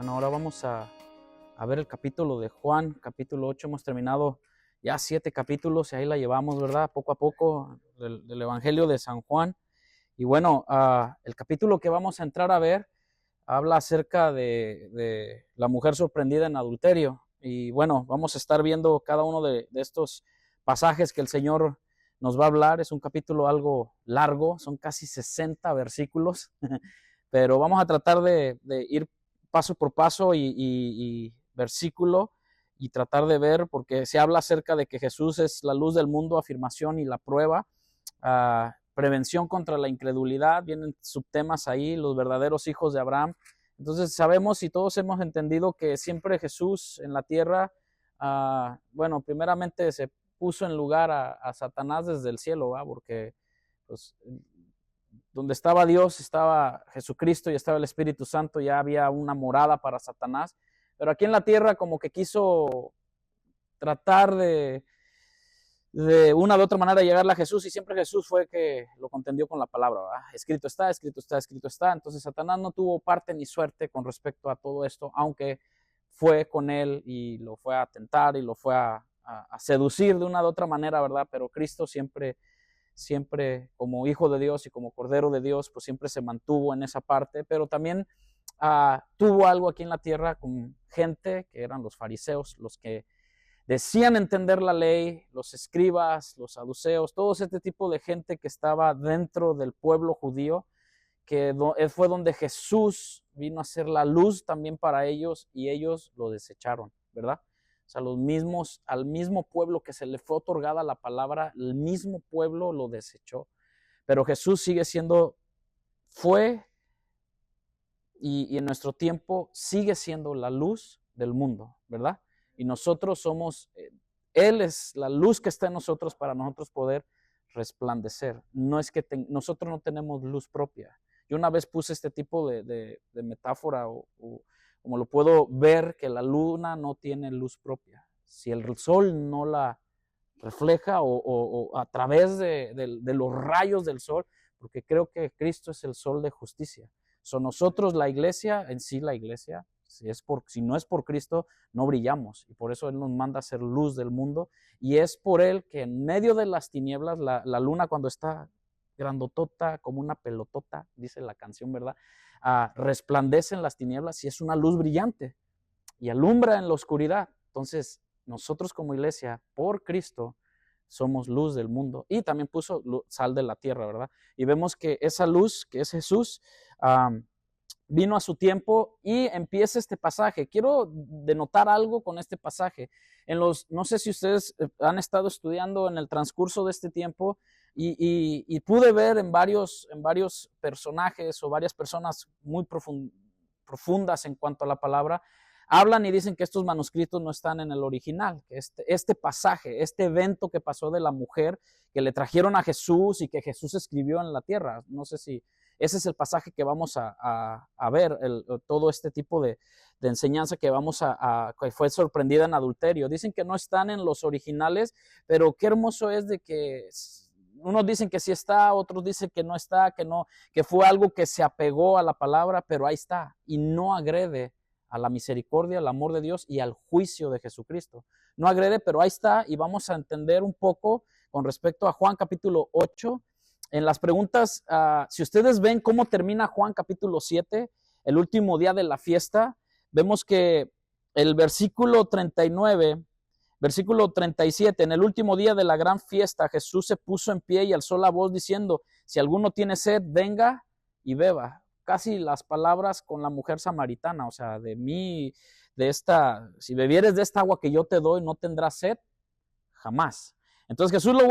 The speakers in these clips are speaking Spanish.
Bueno, ahora vamos a ver el capítulo de Juan, capítulo 8. Hemos terminado ya 7 capítulos y ahí la llevamos, ¿verdad? Poco a poco del Evangelio de San Juan. Y bueno, el capítulo que vamos a entrar a ver habla acerca de la mujer sorprendida en adulterio. Y bueno, vamos a estar viendo cada uno de estos pasajes que el Señor nos va a hablar. Es un capítulo algo largo, son casi 60 versículos, pero vamos a tratar de ir paso por paso y versículo y tratar de ver, porque se habla acerca de que Jesús es la luz del mundo, afirmación y la prueba, prevención contra la incredulidad, vienen subtemas ahí, los verdaderos hijos de Abraham. Entonces sabemos y todos hemos entendido que siempre Jesús en la tierra, bueno, primeramente se puso en lugar a Satanás desde el cielo, ¿va? Porque pues, donde estaba Dios, estaba Jesucristo y estaba el Espíritu Santo, ya había una morada para Satanás, pero aquí en la tierra como que quiso tratar de una de otra manera llegarle a Jesús, y siempre Jesús fue que lo contendió con la palabra, ¿verdad? Escrito está, escrito está, escrito está. Entonces Satanás no tuvo parte ni suerte con respecto a todo esto, aunque fue con él y lo fue a tentar y lo fue a seducir de una de otra manera, ¿verdad? Pero Cristo siempre como hijo de Dios y como cordero de Dios, pues siempre se mantuvo en esa parte, pero también tuvo algo aquí en la tierra con gente que eran los fariseos, los que decían entender la ley, los escribas, los saduceos, todo este tipo de gente que estaba dentro del pueblo judío, que fue donde Jesús vino a ser la luz también para ellos, y ellos lo desecharon, ¿verdad? O sea, al mismo pueblo que se le fue otorgada la palabra, el mismo pueblo lo desechó. Pero Jesús sigue siendo, fue y en nuestro tiempo sigue siendo la luz del mundo, ¿verdad? Y nosotros somos, Él es la luz que está en nosotros para nosotros poder resplandecer. No es que nosotros no tenemos luz propia. Yo una vez puse este tipo de metáfora o como lo puedo ver, que la luna no tiene luz propia. Si el sol no la refleja o a través de los rayos del sol, porque creo que Cristo es el sol de justicia. Nosotros la iglesia, en sí la iglesia, si no es por Cristo, no brillamos, y por eso Él nos manda a ser luz del mundo, y es por Él que en medio de las tinieblas, la luna cuando está grandotota, como una pelotota, dice la canción, ¿verdad? Resplandece en las tinieblas y es una luz brillante y alumbra en la oscuridad. Entonces, nosotros como iglesia, por Cristo, somos luz del mundo, y también puso sal de la tierra, ¿verdad? Y vemos que esa luz, que es Jesús, vino a su tiempo y empieza este pasaje. Quiero denotar algo con este pasaje. No sé si ustedes han estado estudiando en el transcurso de este tiempo, y pude ver en varios personajes o varias personas muy profundas en cuanto a la palabra, hablan y dicen que estos manuscritos no están en el original, que este pasaje, este evento que pasó de la mujer que le trajeron a Jesús y que Jesús escribió en la tierra, no sé si ese es el pasaje que vamos a ver, todo este tipo de enseñanza que que fue sorprendida en adulterio. Dicen que no están en los originales, pero qué hermoso es de que unos dicen que sí está, otros dicen que no está, que fue algo que se apegó a la palabra, pero ahí está, y no agrede a la misericordia, al amor de Dios y al juicio de Jesucristo. No agrede, pero ahí está, y vamos a entender un poco con respecto a Juan capítulo 8. En las preguntas, si ustedes ven cómo termina Juan capítulo 7, el último día de la fiesta, vemos que el versículo 39, versículo 37, en el último día de la gran fiesta, Jesús se puso en pie y alzó la voz diciendo, si alguno tiene sed, venga y beba. Casi las palabras con la mujer samaritana, o sea, si bebieres de esta agua que yo te doy, no tendrás sed jamás. Entonces Jesús lo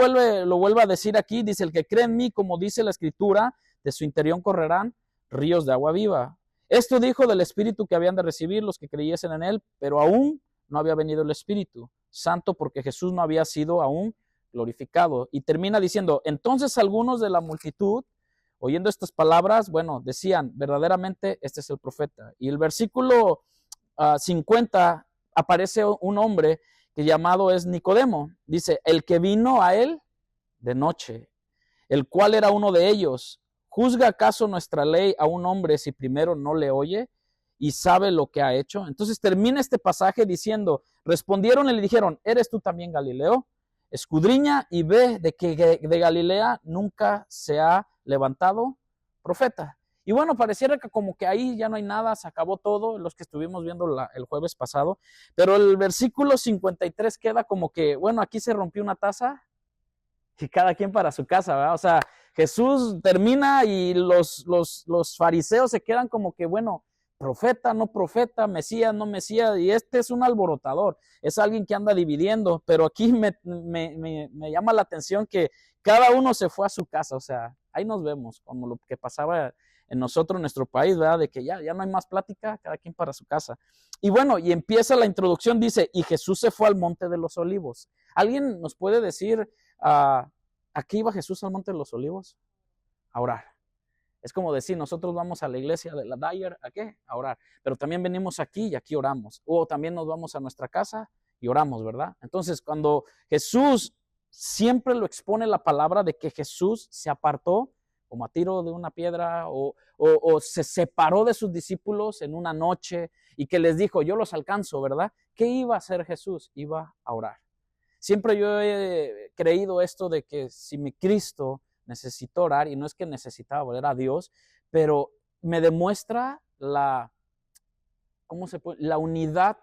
vuelve a decir aquí, dice, el que cree en mí, como dice la Escritura, de su interior correrán ríos de agua viva. Esto dijo del Espíritu que habían de recibir los que creyesen en él, pero aún no había venido el Espíritu Santo porque Jesús no había sido aún glorificado. Y termina diciendo, entonces algunos de la multitud, oyendo estas palabras, bueno, decían, verdaderamente este es el profeta. Y el versículo 50 aparece un hombre que llamado es Nicodemo. Dice, el que vino a él de noche, el cual era uno de ellos. ¿Juzga acaso nuestra ley a un hombre si primero no le oye y sabe lo que ha hecho. Entonces termina este pasaje diciendo, respondieron y le dijeron, ¿eres tú también Galileo? Escudriña y ve de que de Galilea nunca se ha levantado profeta. Y bueno, pareciera que como que ahí ya no hay nada, se acabó todo, los que estuvimos viendo el jueves pasado, pero el versículo 53 queda como que, bueno, aquí se rompió una taza y cada quien para su casa, ¿verdad? O sea, Jesús termina y los fariseos se quedan como que, bueno, profeta, no profeta, Mesías, no Mesías, y este es un alborotador, es alguien que anda dividiendo, pero aquí me llama la atención que cada uno se fue a su casa, o sea, ahí nos vemos, como lo que pasaba en nosotros, en nuestro país, ¿verdad? De que ya no hay más plática, cada quien para su casa. Y bueno, y empieza la introducción, dice, y Jesús se fue al Monte de los Olivos. ¿Alguien nos puede decir, ¿a qué iba Jesús al Monte de los Olivos? A orar. Es como decir, nosotros vamos a la iglesia de la Dyer, ¿a qué? A orar. Pero también venimos aquí y aquí oramos. O también nos vamos a nuestra casa y oramos, ¿verdad? Entonces, cuando Jesús siempre lo expone la palabra de que Jesús se apartó como a tiro de una piedra o se separó de sus discípulos en una noche y que les dijo, yo los alcanzo, ¿verdad? ¿Qué iba a hacer Jesús? Iba a orar. Siempre yo he creído esto de que si mi Cristo necesitó orar, y no es que necesitaba orar a Dios, pero me demuestra la unidad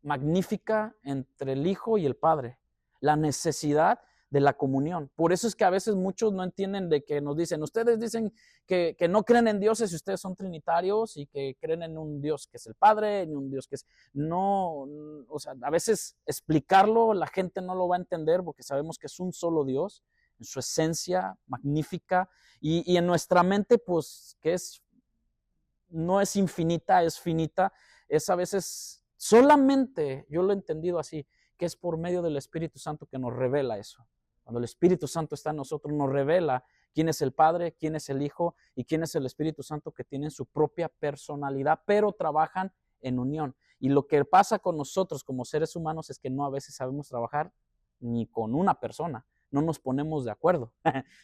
magnífica entre el Hijo y el Padre, la necesidad de la comunión. Por eso es que a veces muchos no entienden de que nos dicen, ustedes dicen que no creen en dioses y ustedes son trinitarios y que creen en un Dios que es el Padre, en un Dios que es... No, o sea, a veces explicarlo la gente no lo va a entender porque sabemos que es un solo Dios, en su esencia magnífica y en nuestra mente pues que no es infinita, es finita, es a veces solamente, yo lo he entendido así, que es por medio del Espíritu Santo que nos revela eso. Cuando el Espíritu Santo está en nosotros, nos revela quién es el Padre, quién es el Hijo y quién es el Espíritu Santo, que tienen su propia personalidad, pero trabajan en unión. Y lo que pasa con nosotros como seres humanos es que no a veces sabemos trabajar ni con una persona, no nos ponemos de acuerdo,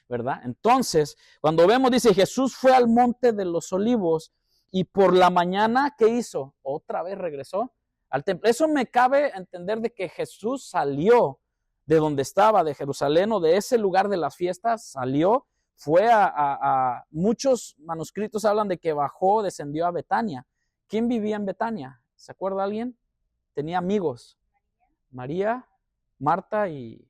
¿verdad? Entonces, cuando vemos, dice, Jesús fue al Monte de los Olivos y por la mañana, ¿qué hizo? Otra vez regresó al templo. Eso me cabe entender de que Jesús salió de donde estaba, de Jerusalén o de ese lugar de las fiestas, salió, fue muchos manuscritos hablan de que bajó, descendió a Betania. ¿Quién vivía en Betania? ¿Se acuerda alguien? Tenía amigos. María, Marta y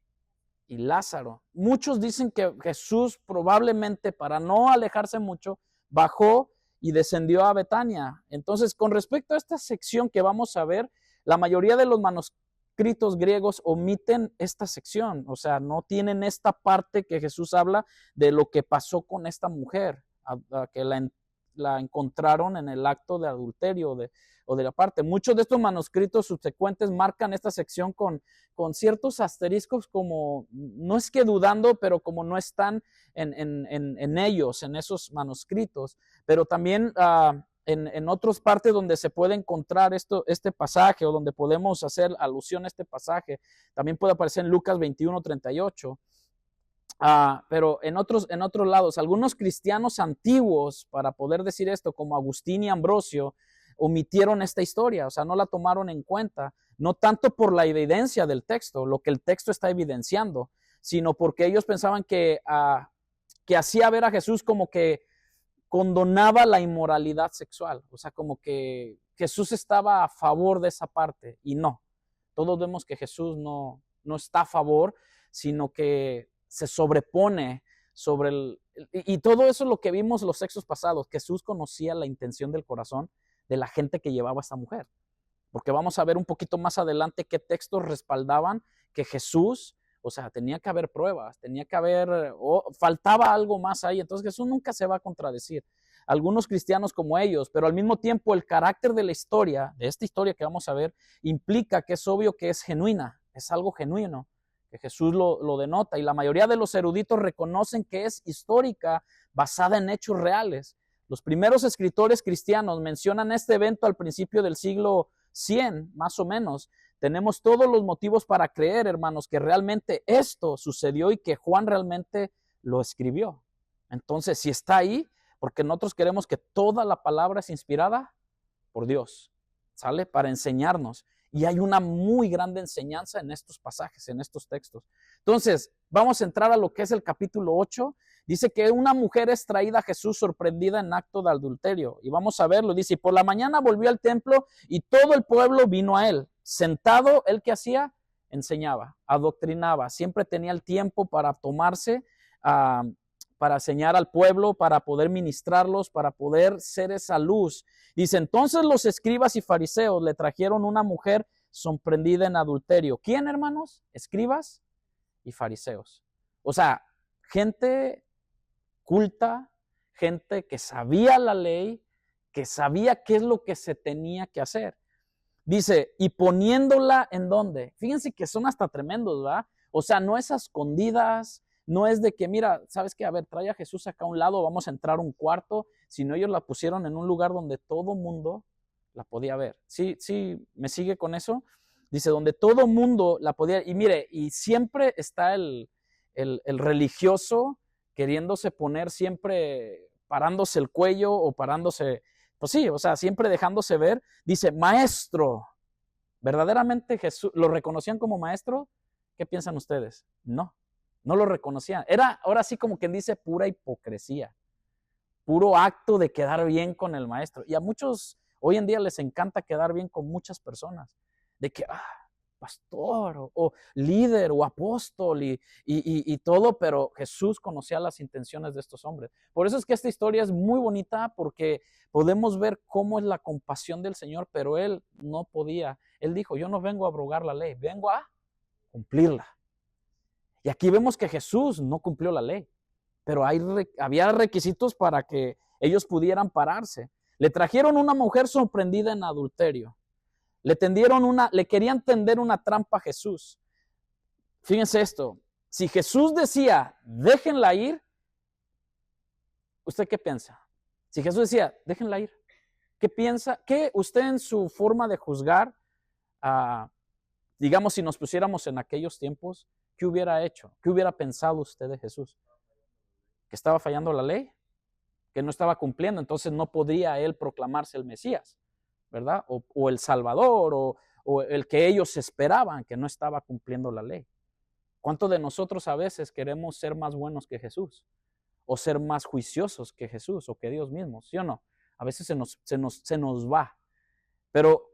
Lázaro. Muchos dicen que Jesús probablemente, para no alejarse mucho, bajó y descendió a Betania. Entonces, con respecto a esta sección que vamos a ver, la mayoría de los manuscritos griegos omiten esta sección, o sea, no tienen esta parte que Jesús habla de lo que pasó con esta mujer, que la encontraron en el acto de adulterio o de la parte. Muchos de estos manuscritos subsecuentes marcan esta sección con ciertos asteriscos, como, no es que dudando, pero como no están en ellos, en esos manuscritos. Pero también en otras partes donde se puede encontrar este pasaje o donde podemos hacer alusión a este pasaje, también puede aparecer en Lucas 21:38. Pero en otros lados, algunos cristianos antiguos, para poder decir esto, como Agustín y Ambrosio, omitieron esta historia, o sea, no la tomaron en cuenta, no tanto por la evidencia del texto, lo que el texto está evidenciando, sino porque ellos pensaban que hacía ver a Jesús como que condonaba la inmoralidad sexual, o sea, como que Jesús estaba a favor de esa parte, y no. Todos vemos que Jesús no está a favor, sino que se sobrepone sobre y todo eso es lo que vimos los textos pasados. Jesús conocía la intención del corazón de la gente que llevaba a esta mujer, porque vamos a ver un poquito más adelante qué textos respaldaban que Jesús, o sea, tenía que haber pruebas, faltaba algo más ahí. Entonces Jesús nunca se va a contradecir. Algunos cristianos como ellos, pero al mismo tiempo el carácter de la historia, de esta historia que vamos a ver, implica que es obvio que es genuina, es algo genuino, que Jesús lo denota, y la mayoría de los eruditos reconocen que es histórica, basada en hechos reales. Los primeros escritores cristianos mencionan este evento al principio del siglo 100, más o menos. Tenemos todos los motivos para creer, hermanos, que realmente esto sucedió y que Juan realmente lo escribió. Entonces, si está ahí, porque nosotros queremos que toda la palabra es inspirada por Dios, ¿sale? Para enseñarnos. Y hay una muy grande enseñanza en estos pasajes, en estos textos. Entonces, vamos a entrar a lo que es el capítulo 8. Dice que una mujer es traída a Jesús sorprendida en acto de adulterio. Y vamos a verlo. Dice, y por la mañana volvió al templo y todo el pueblo vino a él. Sentado, ¿él qué hacía? Enseñaba, adoctrinaba. Siempre tenía el tiempo para tomarse, para enseñar al pueblo, para poder ministrarlos, para poder ser esa luz. Dice, entonces los escribas y fariseos le trajeron una mujer sorprendida en adulterio. ¿Quién, hermanos? Escribas y fariseos. O sea, gente culta, gente que sabía la ley, que sabía qué es lo que se tenía que hacer. Dice, y poniéndola ¿en dónde? Fíjense que son hasta tremendos, ¿verdad? O sea, no es a escondidas, no es de que, mira, ¿sabes qué? A ver, trae a Jesús acá a un lado, vamos a entrar a un cuarto, sino ellos la pusieron en un lugar donde todo mundo la podía ver. ¿Sí me sigue con eso? Dice, donde todo mundo la podía, y mire, y siempre está el religioso queriéndose poner siempre, parándose el cuello o parándose, pues sí, o sea, siempre dejándose ver. Dice, maestro, ¿verdaderamente Jesús lo reconocían como maestro? ¿Qué piensan ustedes? No lo reconocían. Era ahora sí como quien dice pura hipocresía, puro acto de quedar bien con el maestro. Y a muchos hoy en día les encanta quedar bien con muchas personas, de que, pastor o líder o apóstol y todo, pero Jesús conocía las intenciones de estos hombres. Por eso es que esta historia es muy bonita, porque podemos ver cómo es la compasión del Señor, pero Él no podía. Él dijo, yo no vengo a abrogar la ley, vengo a cumplirla. Y aquí vemos que Jesús no cumplió la ley, pero había requisitos para que ellos pudieran pararse. Le trajeron una mujer sorprendida en adulterio. Le querían tender una trampa a Jesús. Fíjense esto, si Jesús decía, déjenla ir, ¿usted qué piensa? Si Jesús decía, déjenla ir, ¿qué piensa? ¿Qué usted en su forma de juzgar, digamos si nos pusiéramos en aquellos tiempos, qué hubiera hecho? ¿Qué hubiera pensado usted de Jesús? ¿Que estaba fallando la ley? ¿Que no estaba cumpliendo? Entonces no podría él proclamarse el Mesías, ¿verdad? O el Salvador, o el que ellos esperaban, que no estaba cumpliendo la ley. ¿Cuántos de nosotros a veces queremos ser más buenos que Jesús? O ser más juiciosos que Jesús o que Dios mismo, ¿sí o no? A veces se nos va. Pero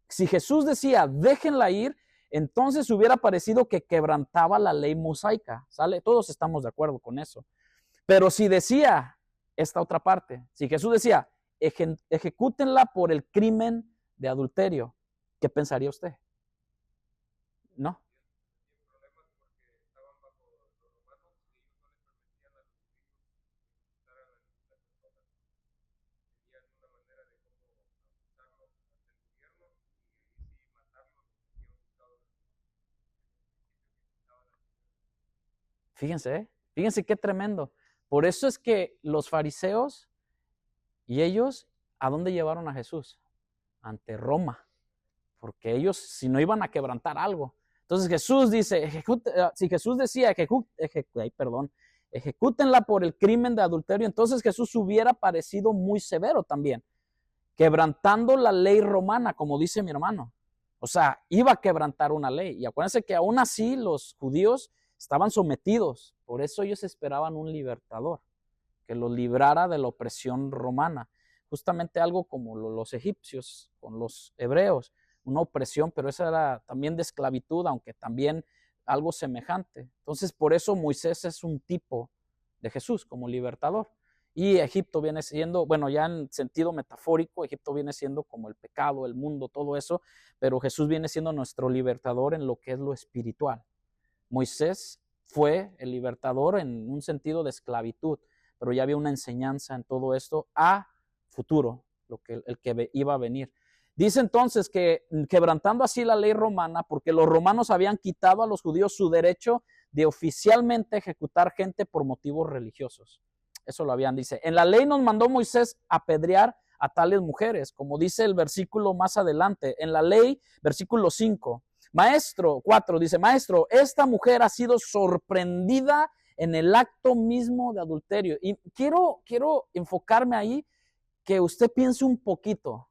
si Jesús decía, déjenla ir, entonces hubiera parecido que quebrantaba la ley mosaica, ¿sale? Todos estamos de acuerdo con eso. Pero si decía esta otra parte, si Jesús decía, ejecútenla por el crimen de adulterio, ¿qué pensaría usted? ¿No? Fíjense qué tremendo. Por eso es que los fariseos y ellos, ¿a dónde llevaron a Jesús? Ante Roma, porque ellos si no iban a quebrantar algo. Entonces Jesús dice, si Jesús decía, ejecútenla por el crimen de adulterio, entonces Jesús hubiera parecido muy severo también, quebrantando la ley romana, como dice mi hermano. O sea, iba a quebrantar una ley. Y acuérdense que aún así los judíos estaban sometidos, por eso ellos esperaban un libertador, que los librara de la opresión romana. Justamente algo como los egipcios con los hebreos, una opresión, pero esa era también de esclavitud, aunque también algo semejante. Entonces, por eso Moisés es un tipo de Jesús como libertador. Y Egipto viene siendo, bueno, ya en sentido metafórico, Egipto viene siendo como el pecado, el mundo, todo eso, pero Jesús viene siendo nuestro libertador en lo que es lo espiritual. Moisés fue el libertador en un sentido de esclavitud, pero ya había una enseñanza en todo esto a futuro, el que iba a venir. Dice entonces que quebrantando así la ley romana, porque los romanos habían quitado a los judíos su derecho de oficialmente ejecutar gente por motivos religiosos. Eso lo habían, dice. En la ley nos mandó Moisés apedrear a tales mujeres, como dice el versículo más adelante. En la ley, versículo 5. Maestro, 4, dice, maestro, esta mujer ha sido sorprendida en el acto mismo de adulterio. Y quiero enfocarme ahí, que usted piense un poquito.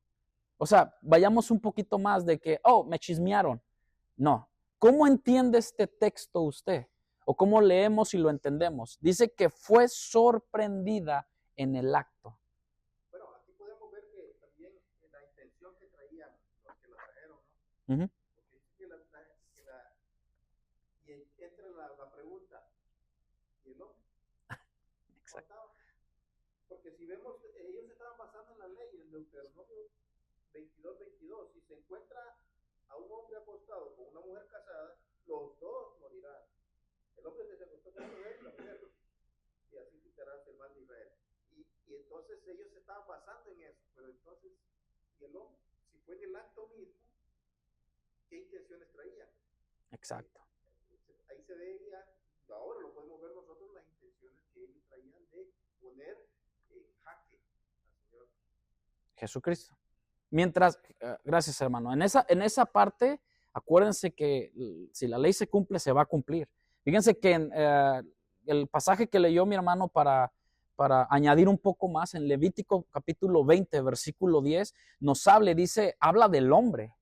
O sea, vayamos un poquito más de que, oh, me chismearon. No. ¿Cómo entiende este texto usted? ¿O cómo leemos y lo entendemos? Dice que fue sorprendida en el acto. Bueno, aquí podemos ver que también la intención que traían los que la trajeron, Uh ¿no? -huh. Porque dice que y entra la pregunta, ¿y el hombre? Exacto. Porque si vemos, ellos estaban basando en la ley, en Deuteronomio 22:22, si se encuentra a un hombre acostado con una mujer casada, los dos morirán. El hombre que se acostó con la mujer, y así quitarás el mal de Israel. Y entonces ellos se estaban basando en eso, pero entonces, ¿y el hombre? Si fue en el acto mismo, ¿qué intenciones traía? Exacto. Ahí se veía, ahora lo podemos ver nosotros, las intenciones que ellos traían de poner en jaque al Señor Jesucristo. Mientras, gracias hermano, en esa parte, acuérdense que si la ley se cumple, se va a cumplir. Fíjense que en el pasaje que leyó mi hermano para añadir un poco más, en Levítico capítulo 20, versículo 10, nos habla del hombre.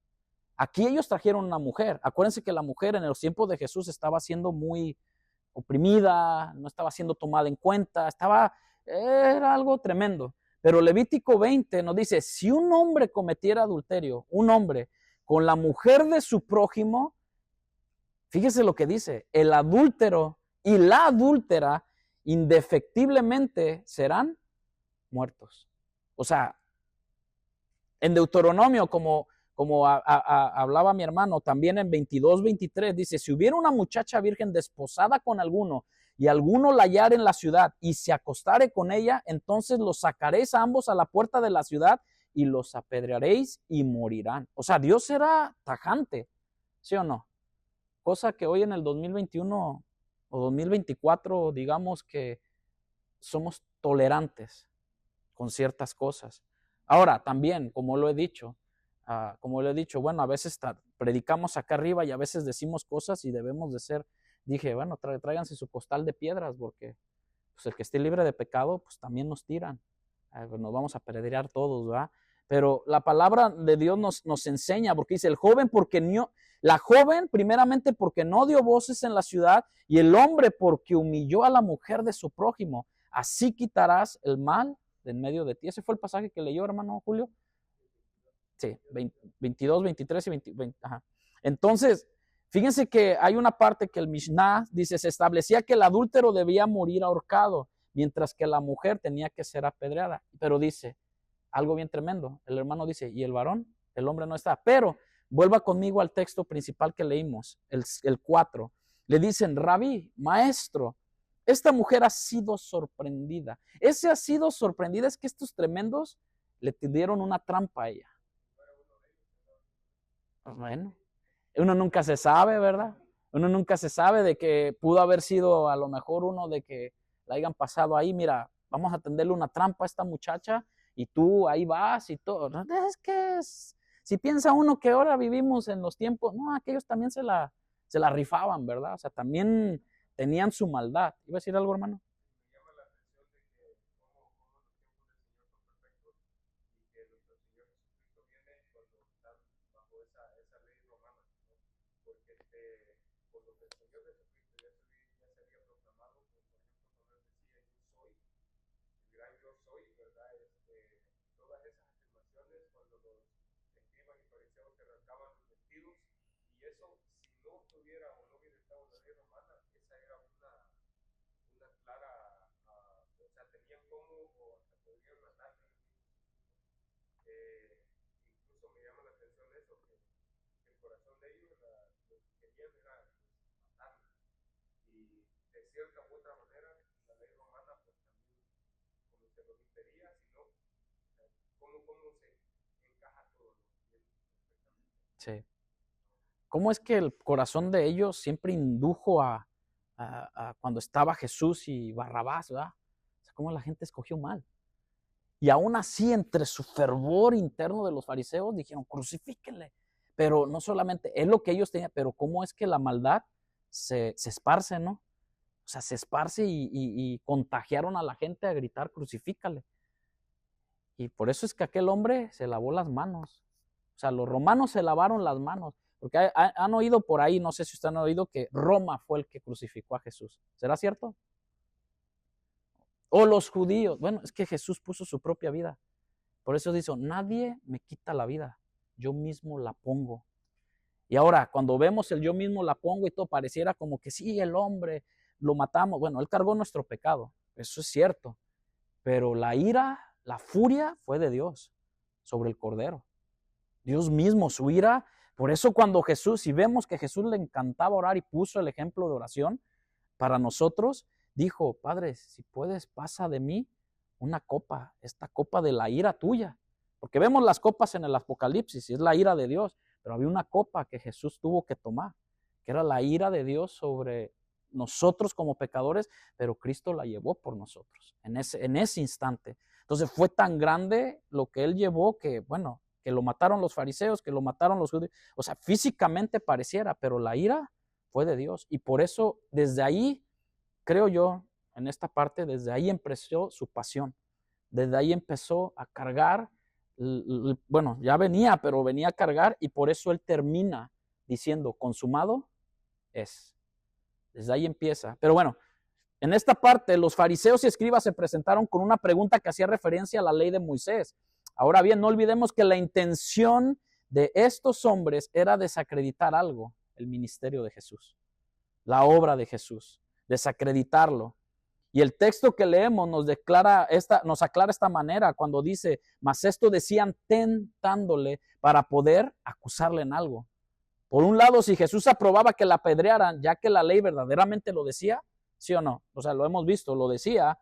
Aquí ellos trajeron una mujer. Acuérdense que la mujer en los tiempos de Jesús estaba siendo muy oprimida, no estaba siendo tomada en cuenta, era algo tremendo. Pero Levítico 20 nos dice, si un hombre cometiera adulterio, un hombre con la mujer de su prójimo, fíjese lo que dice, el adúltero y la adúltera indefectiblemente serán muertos. O sea, en Deuteronomio, como hablaba mi hermano, también en 22:23 dice, si hubiera una muchacha virgen desposada con alguno y alguno la hallare en la ciudad y se acostare con ella, entonces los sacaréis a ambos a la puerta de la ciudad y los apedrearéis y morirán. O sea, Dios era tajante, ¿sí o no? Cosa que hoy en el 2021 o 2024, digamos que somos tolerantes con ciertas cosas. Ahora, también, como lo he dicho, bueno, a veces predicamos acá arriba y a veces decimos cosas y debemos de ser, dije, bueno, tráiganse su costal de piedras porque pues, el que esté libre de pecado, pues también nos tiran. Pues, nos vamos a apedrear todos, ¿verdad? Pero la palabra de Dios nos enseña, porque dice, la joven primeramente porque no dio voces en la ciudad y el hombre porque humilló a la mujer de su prójimo. Así quitarás el mal de en medio de ti. Ese fue el pasaje que leyó, hermano Julio. Sí, 22, 23 y 20. Ajá. Entonces, fíjense que hay una parte que el Mishnah dice, se establecía que el adúltero debía morir ahorcado, mientras que la mujer tenía que ser apedreada. Pero dice, algo bien tremendo, el hermano dice, ¿y el varón? El hombre no está. Pero, vuelva conmigo al texto principal que leímos, el 4. Le dicen, Rabí, maestro, esta mujer ha sido sorprendida. Ese ha sido sorprendida es que estos tremendos le dieron una trampa a ella. Bueno, uno nunca se sabe, ¿verdad? Uno nunca se sabe de que pudo haber sido a lo mejor uno de que la hayan pasado ahí, mira, vamos a tenderle una trampa a esta muchacha y tú ahí vas y todo. Es que si piensa uno que ahora vivimos en los tiempos, no, aquellos también se la rifaban, ¿verdad? O sea, también tenían su maldad. ¿Iba a decir algo, hermano? yo soy, ¿verdad? Todas esas afirmaciones cuando los escribas y fariseos se rasgaban los vestidos, y eso, si no tuviera o no hubiera estado en la ley romana, esa era una clara, o sea, tenían como, o hasta podrían matarle. Incluso me llama la atención eso, que el corazón de ellos, lo que querían era matarle. Y de cierta u otra manera, la ley romana, pues también, como se lo impedía, sino cómo se encaja todo bien perfectamente. Sí. ¿Cómo es que el corazón de ellos siempre indujo a cuando estaba Jesús y Barrabás, ¿verdad? O sea, cómo la gente escogió mal. Y aún así, entre su fervor interno de los fariseos, dijeron, crucifíquenle. Pero no solamente, es lo que ellos tenían, pero cómo es que la maldad se esparce, ¿no? O sea, se esparce y contagiaron a la gente a gritar, crucifícale. Y por eso es que aquel hombre se lavó las manos. sea, los romanos se lavaron las manos, porque han oído por ahí, no sé si ustedes han oído, que Roma fue el que crucificó a Jesús. ¿Será cierto? O los judíos. Bueno, es que Jesús puso su propia vida. Por eso dice, nadie me quita la vida, yo mismo la pongo. Y ahora, cuando vemos el yo mismo la pongo y todo, pareciera como que sí, el hombre lo matamos. Bueno, él cargó nuestro pecado, eso es cierto. Pero la ira, la furia fue de Dios sobre el Cordero. Dios mismo, su ira. Por eso cuando Jesús, si vemos que Jesús le encantaba orar y puso el ejemplo de oración para nosotros, dijo, Padre, si puedes, pasa de mí una copa, esta copa de la ira tuya. Porque vemos las copas en el Apocalipsis y es la ira de Dios. Pero había una copa que Jesús tuvo que tomar, que era la ira de Dios sobre nosotros como pecadores, pero Cristo la llevó por nosotros en ese instante. Entonces fue tan grande lo que Él llevó que, bueno, que lo mataron los fariseos, que lo mataron los judíos. O sea, físicamente pareciera, pero la ira fue de Dios. Y por eso, desde ahí, creo yo, en esta parte, desde ahí empezó su pasión. Desde ahí empezó a cargar. Bueno, ya venía, pero venía a cargar y por eso él termina diciendo, consumado es. Desde ahí empieza. Pero bueno, en esta parte los fariseos y escribas se presentaron con una pregunta que hacía referencia a la ley de Moisés. Ahora bien, no olvidemos que la intención de estos hombres era desacreditar algo, el ministerio de Jesús, la obra de Jesús, desacreditarlo. Y el texto que leemos nos aclara esta manera cuando dice, mas esto decían tentándole para poder acusarle en algo. Por un lado, si Jesús aprobaba que la apedrearan, ya que la ley verdaderamente lo decía, ¿sí o no? O sea, lo hemos visto, lo decía.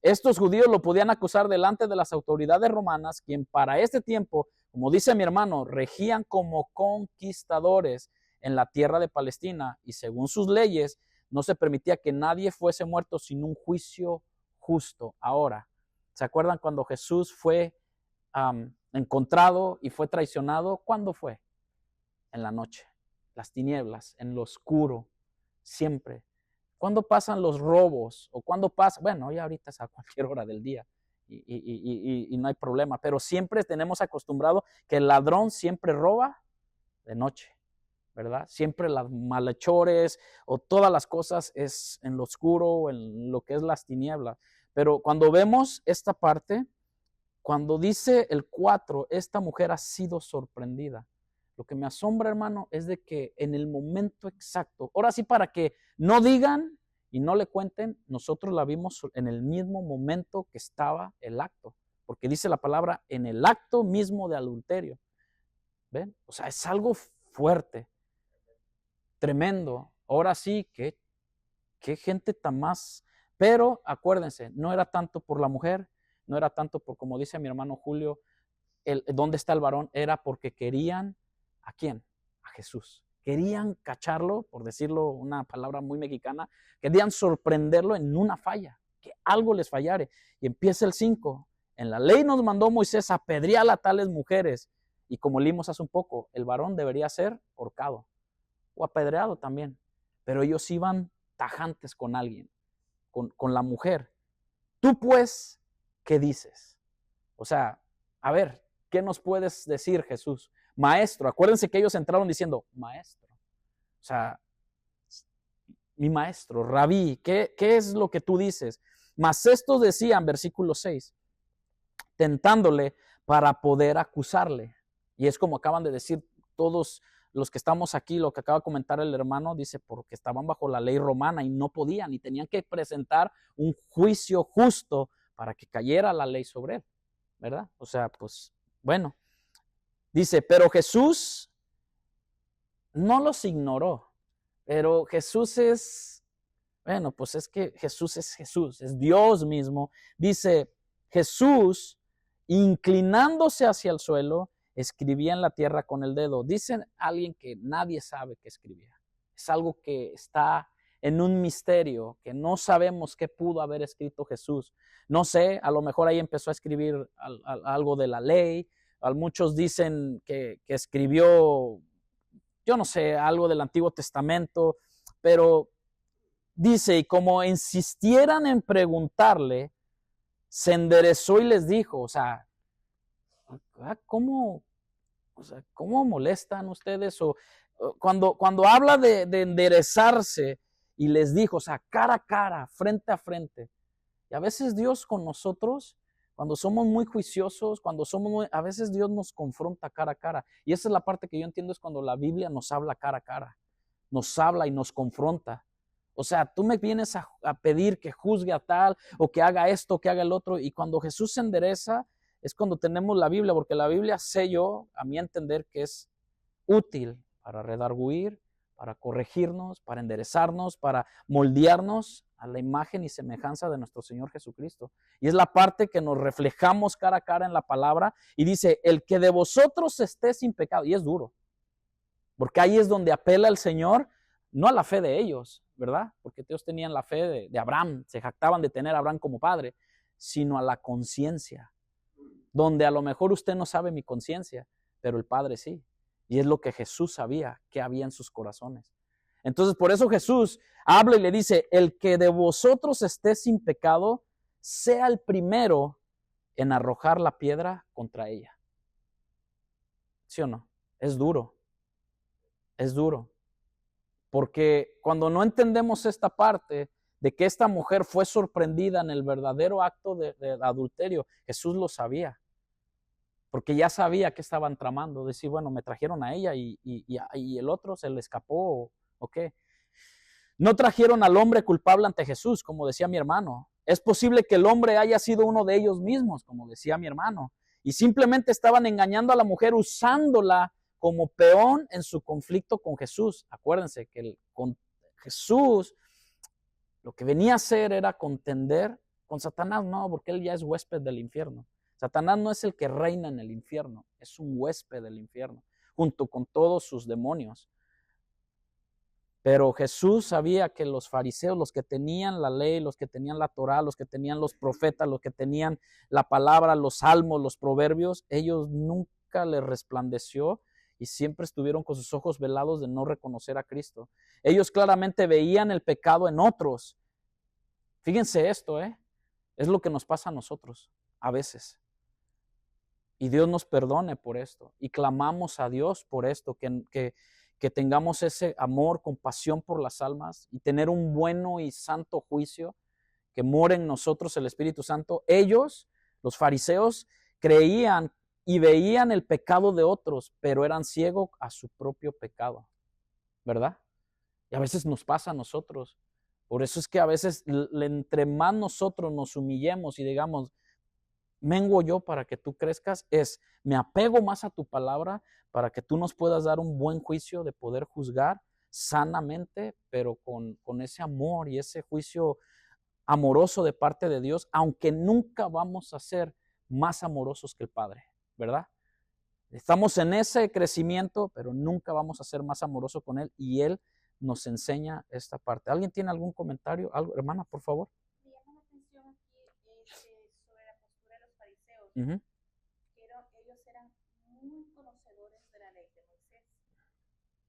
Estos judíos lo podían acusar delante de las autoridades romanas, quien para este tiempo, como dice mi hermano, regían como conquistadores en la tierra de Palestina y según sus leyes, no se permitía que nadie fuese muerto sin un juicio justo. Ahora, ¿se acuerdan cuando Jesús fue encontrado y fue traicionado? ¿Cuándo fue? En la noche, las tinieblas, en lo oscuro, siempre. ¿Cuándo pasan los robos? ¿O cuándo pasa? Bueno, ya ahorita es a cualquier hora del día y no hay problema, pero siempre tenemos acostumbrado que el ladrón siempre roba de noche. ¿Verdad? Siempre las malhechores o todas las cosas es en lo oscuro, en lo que es las tinieblas. Pero cuando vemos esta parte, cuando dice el 4, esta mujer ha sido sorprendida. Lo que me asombra, hermano, es de que en el momento exacto, ahora sí para que no digan y no le cuenten, nosotros la vimos en el mismo momento que estaba el acto. Porque dice la palabra en el acto mismo de adulterio. ¿Ven? O sea, es algo fuerte. Tremendo. Ahora sí, qué gente tan más. Pero acuérdense, no era tanto por la mujer, no era tanto por, como dice mi hermano Julio, dónde está el varón, era porque querían, ¿a quién? A Jesús. Querían cacharlo, por decirlo una palabra muy mexicana, querían sorprenderlo en una falla, que algo les fallare. Y empieza el 5. En la ley nos mandó Moisés apedrear a tales mujeres. Y como leímos hace un poco, el varón debería ser ahorcado o apedreado también, pero ellos iban tajantes con alguien, con la mujer. Tú pues, ¿qué dices? O sea, a ver, ¿qué nos puedes decir, Jesús? Maestro, acuérdense que ellos entraron diciendo, maestro. O sea, mi maestro, rabí, ¿qué es lo que tú dices? Mas estos decían, versículo 6, tentándole para poder acusarle. Y es como acaban de decir todos los que estamos aquí, lo que acaba de comentar el hermano, dice, porque estaban bajo la ley romana y no podían, y tenían que presentar un juicio justo para que cayera la ley sobre él, ¿verdad? O sea, pues, bueno, dice, pero Jesús no los ignoró, pero Jesús es, bueno, pues es que Jesús es Dios mismo. Dice, Jesús, inclinándose hacia el suelo, escribía en la tierra con el dedo. Dicen alguien que nadie sabe qué escribía. Es algo que está en un misterio, que no sabemos qué pudo haber escrito Jesús. No sé, a lo mejor ahí empezó a escribir algo de la ley. Muchos dicen que escribió, yo no sé, algo del Antiguo Testamento, pero dice, y como insistieran en preguntarle, se enderezó y les dijo, o sea, ¿cómo O sea, ¿cómo molestan ustedes? O cuando habla de enderezarse y les dijo, o sea, cara a cara, frente a frente. Y a veces Dios con nosotros, cuando somos muy juiciosos, a veces Dios nos confronta cara a cara. Y esa es la parte que yo entiendo, es cuando la Biblia nos habla cara a cara. Nos habla y nos confronta. O sea, tú me vienes a pedir que juzgue a tal, o que haga esto, o que haga el otro. Y cuando Jesús se endereza, es cuando tenemos la Biblia, porque la Biblia sé yo, a mi entender, que es útil para redarguir, para corregirnos, para enderezarnos, para moldearnos a la imagen y semejanza de nuestro Señor Jesucristo. Y es la parte que nos reflejamos cara a cara en la palabra, y dice, el que de vosotros esté sin pecado. Y es duro, porque ahí es donde apela el Señor, no a la fe de ellos, ¿verdad? Porque ellos tenían la fe de Abraham, se jactaban de tener a Abraham como padre, sino a la conciencia, donde a lo mejor usted no sabe mi conciencia, pero el Padre sí. Y es lo que Jesús sabía que había en sus corazones. Entonces, por eso Jesús habla y le dice, el que de vosotros esté sin pecado, sea el primero en arrojar la piedra contra ella. ¿Sí o no? Es duro. Es duro. Porque cuando no entendemos esta parte de que esta mujer fue sorprendida en el verdadero acto de adulterio, Jesús lo sabía. Porque ya sabía que estaban tramando. Decir, bueno, me trajeron a ella y el otro se le escapó, ¿o qué? No trajeron al hombre culpable ante Jesús, como decía mi hermano. Es posible que el hombre haya sido uno de ellos mismos, como decía mi hermano. Y simplemente estaban engañando a la mujer, usándola como peón en su conflicto con Jesús. Acuérdense que con Jesús lo que venía a hacer era contender con Satanás, no, porque él ya es huésped del infierno. Satanás no es el que reina en el infierno, es un huésped del infierno, junto con todos sus demonios. Pero Jesús sabía que los fariseos, los que tenían la ley, los que tenían la Torá, los que tenían los profetas, los que tenían la palabra, los salmos, los proverbios, ellos nunca les resplandeció y siempre estuvieron con sus ojos velados de no reconocer a Cristo. Ellos claramente veían el pecado en otros. Fíjense esto, es lo que nos pasa a nosotros a veces. Y Dios nos perdone por esto. Y clamamos a Dios por esto, que tengamos ese amor, compasión por las almas y tener un bueno y santo juicio, que more en nosotros el Espíritu Santo. Ellos, los fariseos, creían y veían el pecado de otros, pero eran ciegos a su propio pecado, ¿verdad? Y a veces nos pasa a nosotros. Por eso es que a veces, entre más nosotros nos humillemos y digamos, mengo yo para que tú crezcas, me apego más a tu palabra para que tú nos puedas dar un buen juicio de poder juzgar sanamente, pero con ese amor y ese juicio amoroso de parte de Dios, aunque nunca vamos a ser más amorosos que el Padre, ¿verdad? Estamos en ese crecimiento, pero nunca vamos a ser más amorosos con Él, y Él nos enseña esta parte. ¿Alguien tiene algún comentario? ¿Algo, hermana, por favor? Me llama la atención aquí sobre la postura de los fariseos. Uh-huh. Que ellos eran muy conocedores de la ley de Moisés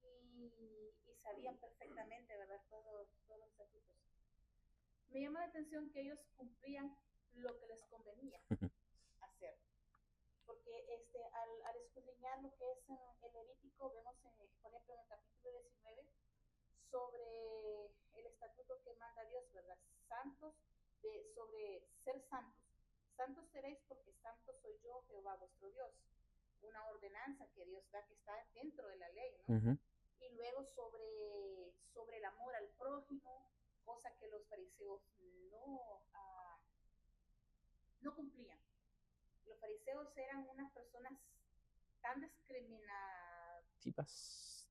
y sabían perfectamente, ¿verdad?, todos los estatutos. Me llama la atención que ellos cumplían lo que les convenía hacer. Porque al escudriñar lo que es el Levítico, vemos, por ejemplo, en el capítulo 19, sobre el estatuto que manda Dios, ¿verdad? Santos, sobre ser santos. Santos seréis porque santo soy yo, Jehová vuestro Dios. Una ordenanza que Dios da, que está dentro de la ley, ¿no? Uh-huh. Y luego sobre el amor al prójimo, cosa que los fariseos no cumplían. Los fariseos eran unas personas tan discriminativas,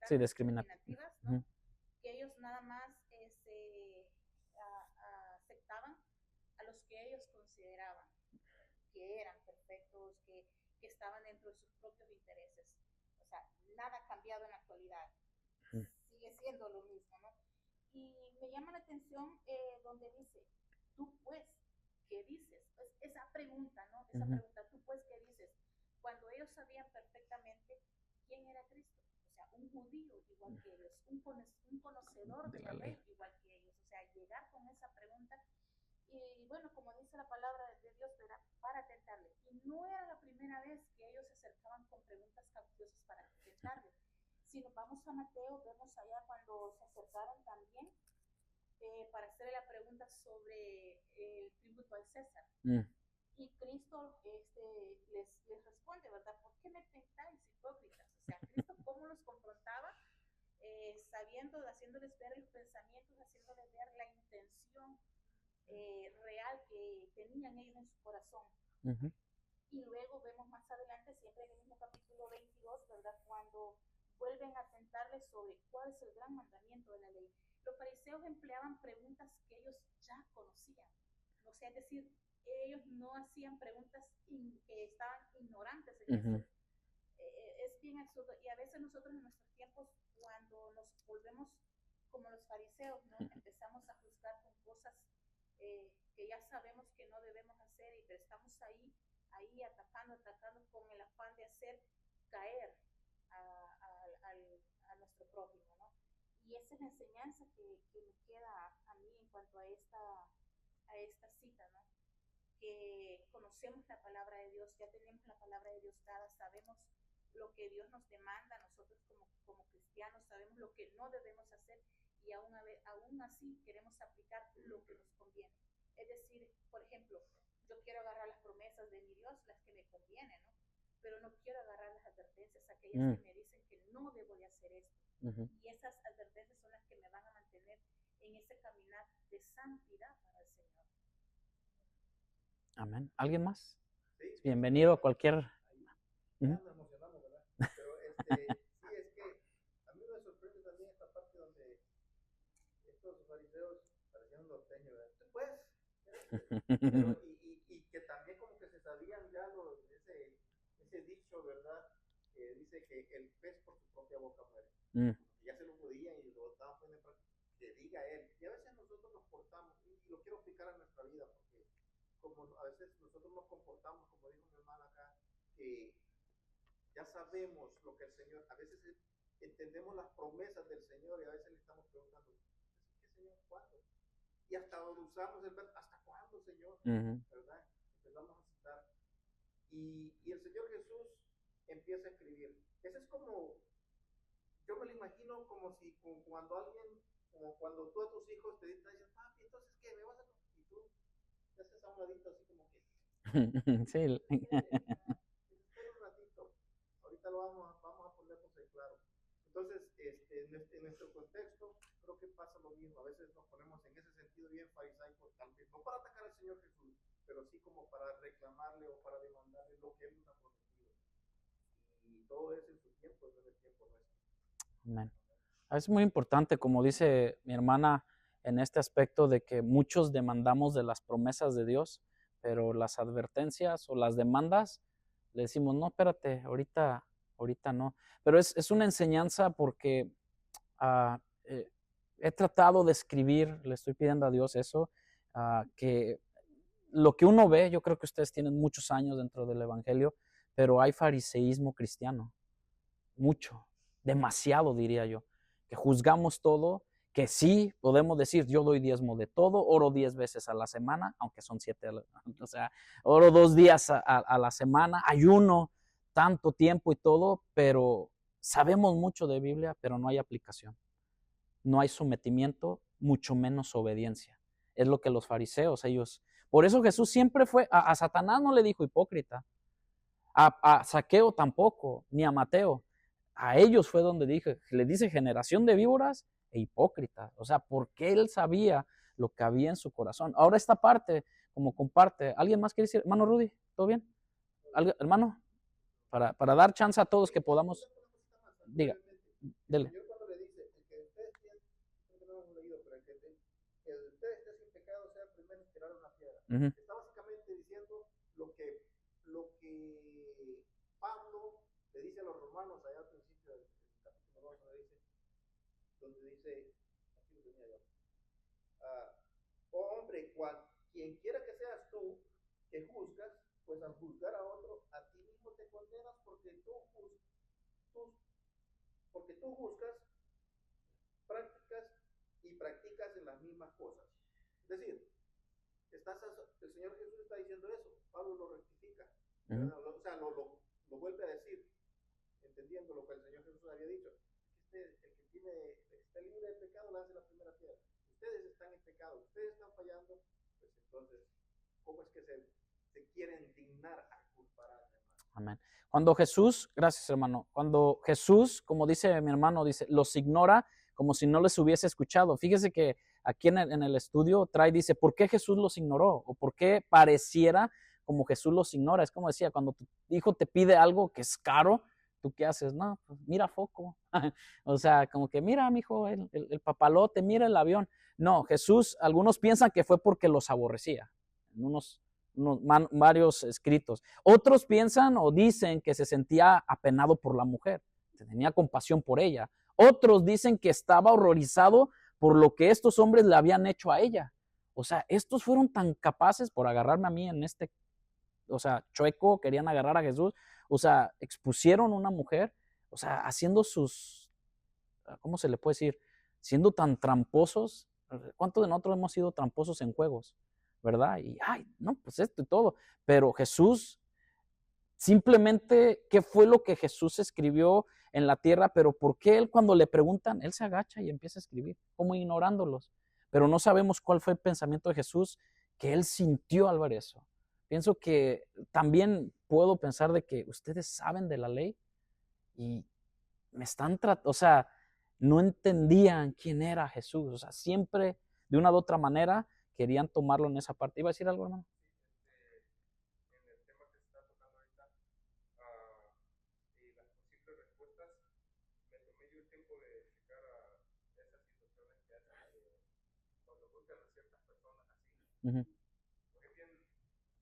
discriminativas, ¿no? Uh-huh. Que ellos nada más aceptaban a los que ellos consideraban que eran perfectos, que estaban dentro de sus propios intereses. O sea, nada ha cambiado en la actualidad. Uh-huh. Sigue siendo lo mismo, ¿no? Y me llama la atención donde dice, tú pues, ¿qué dices? Pues esa pregunta, ¿no? Esa uh-huh. pregunta, tú pues, ¿qué dices? Cuando ellos sabían perfectamente quién era Cristo. O sea, un judío igual que ellos, un conocedor de la ley igual que ellos. O sea, llegar con esa pregunta. Y bueno, como dice la palabra de Dios, era para tentarle. Y no era la primera vez que ellos se acercaban Si nos vamos a Mateo, vemos allá cuando se acercaron también para hacerle la pregunta sobre el tributo al César. Y Cristo les responde, ¿verdad? ¿Por qué me tentáis, hipócritas? O sea, Cristo cómo los confrontaba, sabiendo, haciéndoles ver los pensamientos, haciéndoles ver la intención real que tenían ellos en su corazón. Y luego vemos más adelante, siempre en el mismo capítulo 22, ¿verdad? Cuando vuelven a tentarles sobre cuál es el gran mandamiento de la ley. Los fariseos empleaban preguntas que ellos ya conocían. O sea, es decir, ellos no hacían preguntas que estaban ignorantes en eso. Es bien absurdo. Y a veces nosotros en nuestros tiempos, cuando nos volvemos como los fariseos, ¿no? Empezamos a juzgar con cosas que ya sabemos que no debemos hacer, pero estamos ahí atacando con el afán de hacer caer a nuestro prójimo, ¿no? Y esa es la enseñanza que me queda a mí en cuanto a esta cita, ¿no? Que conocemos la palabra de Dios, ya tenemos la palabra de Dios dada, sabemos lo que Dios nos demanda, nosotros como cristianos sabemos lo que no debemos hacer y aún así queremos aplicar lo que nos conviene. Es decir, por ejemplo, yo quiero agarrar las promesas de mi Dios, las que me convienen, ¿no? Pero no quiero agarrar las advertencias, aquellas que me dicen que no debo de hacer esto. Y esas advertencias son las que me van a mantener en ese caminar de santidad para el Señor. Amén. ¿Alguien más? Sí. Bienvenido a cualquier... Nos emocionamos, ¿verdad? Pero sí, es que a mí me sorprende también esta parte donde estos fariseos parecían norteños, ¿verdad? Pues, pero, y que también como que se sabían ya ese dicho, ¿verdad? Que dice que el pez por su propia boca muere. Ya se lo jodían y lo estaban poniendo en práctica, que diga él. Y a veces nosotros nos portamos, y lo quiero aplicar a nuestra vida, porque como a veces nosotros nos comportamos, como dijo mi hermana acá, que ya sabemos lo que el Señor, a veces entendemos las promesas del Señor y a veces le estamos preguntando, ¿qué Señor? ¿Cuándo? Y hasta donde usamos el verbo, ¿hasta cuándo, Señor? ¿Verdad? Empezamos a citar. Y el Señor Jesús empieza a escribir. Eso es como, yo me lo imagino como si cuando alguien, como cuando tú a tus hijos te dicen, papi, entonces, ¿qué? ¿Me vas a...? Y tú te haces a un ladito así como que... sí. Espera un ratito, ahorita lo vamos a ponernos en claro. Entonces, en nuestro contexto, creo que pasa lo mismo. A veces nos ponemos en ese sentido bien farisaicos, tal vez, no para atacar al Señor Jesús, pero sí como para reclamarle o para demandarle lo que Él nos ha prometido. Y todo eso en su tiempo, no en el tiempo nuestro. Amén. Es muy importante, como dice mi hermana, en este aspecto de que muchos demandamos de las promesas de Dios, pero las advertencias o las demandas, le decimos, no, espérate, ahorita no. Pero es una enseñanza porque he tratado de escribir, le estoy pidiendo a Dios eso, que lo que uno ve, yo creo que ustedes tienen muchos años dentro del Evangelio, pero hay fariseísmo cristiano, mucho, demasiado diría yo, que juzgamos todo, que sí podemos decir yo doy diezmo de todo, oro 10 veces a la semana, aunque son 7, o sea, oro 2 días a la semana, ayuno tanto tiempo y todo, pero sabemos mucho de Biblia, pero no hay aplicación, no hay sometimiento, mucho menos obediencia. Es lo que los fariseos, ellos, por eso Jesús siempre fue, a Satanás no le dijo hipócrita, a Zaqueo tampoco, ni a Mateo. A ellos fue donde le dice generación de víboras e hipócritas. O sea, porque él sabía lo que había en su corazón. Ahora esta parte, como comparte, ¿alguien más quiere decir? Hermano Rudy, ¿todo bien? Hermano, para dar chance a todos que podamos. Diga, dele. El Señor cuando le dice, el que ustedes tienen, no lo hemos leído, pero el que ustedes esté sin pecado sea el primero en tirar una piedra. Está básicamente diciendo lo que Pablo le dice a los romanos allá al principio del capítulo 2, donde dice, aquí lo tenía yo, oh hombre, quien quiera que seas tú, que juzgas, pues al juzgar a otro, a ti mismo te condenas porque tú juzgas, practicas en las mismas cosas. Es decir, el Señor Jesús está diciendo eso, Pablo lo rectifica, o sea, lo vuelve a decir, entendiendo lo que el Señor Jesús había dicho, ustedes, el que está libre de pecado, lance la primera piedra. Ustedes están en pecado, ustedes están fallando, pues entonces, ¿cómo es que se quieren dignar a culpar a los demás? Amén. Cuando Jesús, gracias hermano, cuando Jesús, como dice mi hermano, dice, los ignora como si no les hubiese escuchado. Fíjese que aquí en el estudio dice, ¿por qué Jesús los ignoró? O ¿por qué pareciera como Jesús los ignora? Es como decía, cuando tu hijo te pide algo que es caro, ¿tú qué haces? No, pues mira foco. O sea, como que mira, mijo, el papalote, mira el avión. No, Jesús, algunos piensan que fue porque los aborrecía. Varios escritos. Otros piensan o dicen que se sentía apenado por la mujer, que tenía compasión por ella. Otros dicen que estaba horrorizado por lo que estos hombres le habían hecho a ella. O sea, estos fueron tan capaces por agarrarme a mí en chueco, querían agarrar a Jesús. O sea, expusieron a una mujer, o sea, haciendo ¿cómo se le puede decir? Siendo tan tramposos. ¿Cuántos de nosotros hemos sido tramposos en juegos? ¿Verdad? Y, no, pues esto y todo. Pero Jesús, simplemente, ¿qué fue lo que Jesús escribió en la tierra? Pero ¿por qué él cuando le preguntan, él se agacha y empieza a escribir, como ignorándolos? Pero no sabemos cuál fue el pensamiento de Jesús que él sintió al ver eso. Pienso que también puedo pensar de que ustedes saben de la ley y me están tratando, o sea, no entendían quién era Jesús. O sea, siempre, de una u otra manera, querían tomarlo en esa parte. ¿Iba a decir algo, hermano? En el tema que se está tocando ahorita, y las posibles respuestas, me tomé yo el tiempo de checar a esas situaciones que hacen cuando buscan a ciertas personas así. Porque es bien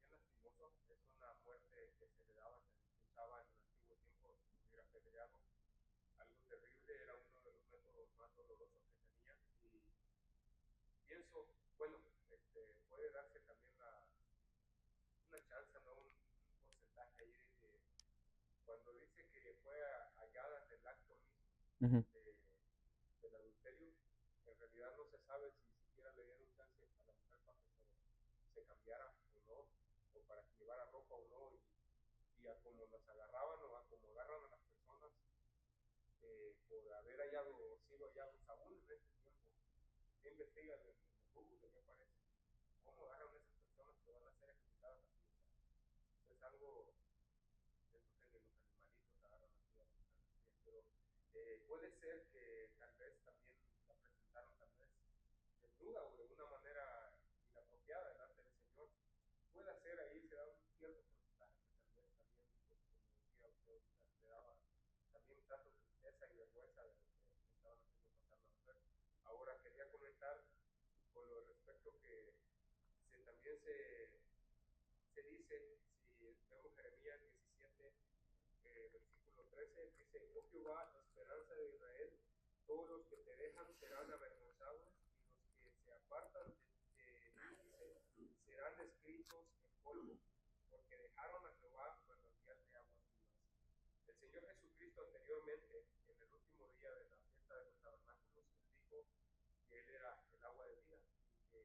lastimoso, es una muerte que se le daba, se usaba en el antiguo tiempo, ir apedreado. Algo terrible, era uno de los métodos más dolorosos que tenía. Y pienso, bueno, puede darse también una chance, ¿no? Un porcentaje ahí de que cuando dice que fue hallada en el acto mismo del adulterio, en realidad no se sabe si siquiera le dieron chance a la mujer para que se cambiara o no, o para que llevara ropa o no, y a como las agarraban o a como agarran a las personas por haber sido hallados aún en ese tiempo. Se investiga en Google, me parece, cómo agarran a esas personas que van a ser ejecutadas así. Es algo, pienso que ni los animalitos agarran así a las mujeres, pero puede ser que tal vez también la presentaron tal vez desnuda o de una manera inapropiada delante del Señor. Puede ser ahí, se da un cierto porcentaje que tal vez también, como decía usted, se daba también tanto tristeza y vergüenza de lo que estaban haciendo pasar la mujer. Ahora quería comentar con lo respecto que también se dice, si vemos Jeremías 17, versículo 13, dice, oh Jehová, esperanza de Israel, todos los que te dejan serán avergonzados, y los que se apartan de ti serán escritos en polvo, porque dejaron a Jehová manantial de aguas vivas. El Señor Jesucristo anteriormente, en el último día de la fiesta de los tabernáculos, dijo que Él era el agua de vida, y que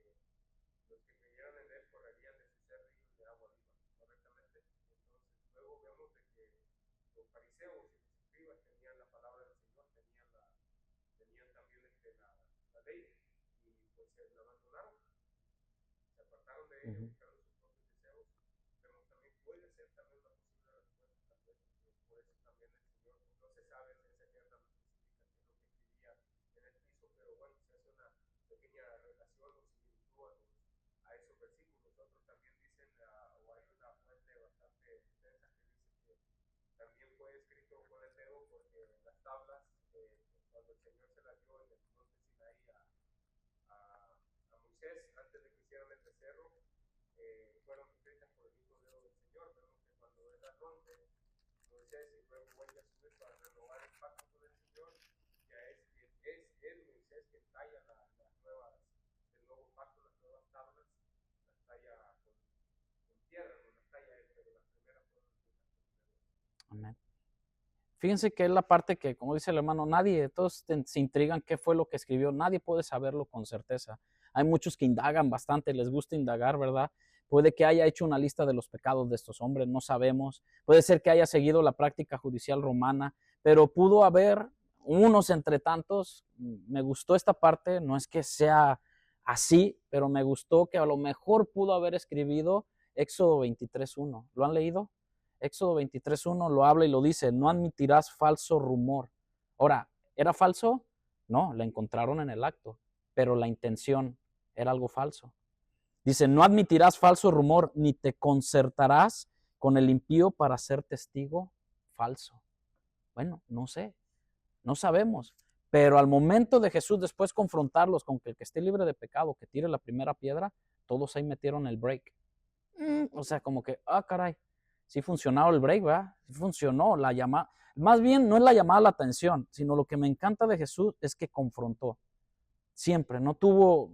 los que creyeran en Él correrían de su ser ríos de agua viva, correctamente. Entonces, luego vemos de que los fariseos y los escribas tenían la palabra del Señor, tenían también la ley, y pues se la abandonaron, se apartaron de ella, buscaron sus propios deseos. Pero también puede ser también una posible respuesta, tal vez, por eso también el Señor, no se sabe si esa es tan específica que es lo que escribía en el piso, pero bueno, se hace una pequeña relación o similitud a esos versículos. Otros también dicen, o hay una fuente bastante extensa que dice que también fue escrito con el dedo, porque las tablas, cuando el Señor se las dio en el monte Sinaí a Moisés, antes de que hicieran el becerro, fueron escritas por el mismo dedo del Señor. Vemos que cuando él las rompe, Moisés, y luego vuelve a subir para renovar el pacto con el Señor, ya es él, Moisés, que talla el nuevo pacto, las nuevas tablas, las talla con tierra, no las talla él, pero las primeras fueron escritas por el dedo. Amén. Fíjense que es la parte que, como dice el hermano, todos se intrigan qué fue lo que escribió, nadie puede saberlo con certeza. Hay muchos que indagan bastante, les gusta indagar, ¿verdad? Puede que haya hecho una lista de los pecados de estos hombres, no sabemos. Puede ser que haya seguido la práctica judicial romana, pero pudo haber unos entre tantos. Me gustó esta parte, no es que sea así, pero me gustó que a lo mejor pudo haber escribido Éxodo 23:1. ¿Lo han leído? Éxodo 23:1 lo habla y lo dice, no admitirás falso rumor. Ahora, ¿era falso? No, la encontraron en el acto, pero la intención era algo falso. Dice, no admitirás falso rumor, ni te concertarás con el impío para ser testigo falso. Bueno, no sé, no sabemos. Pero al momento de Jesús después confrontarlos con que el que esté libre de pecado, que tire la primera piedra, todos ahí metieron el break. O sea, como que, caray, sí funcionaba el break, ¿verdad? Sí funcionó la llamada. Más bien no es la llamada a la atención, sino lo que me encanta de Jesús es que confrontó. Siempre, no tuvo,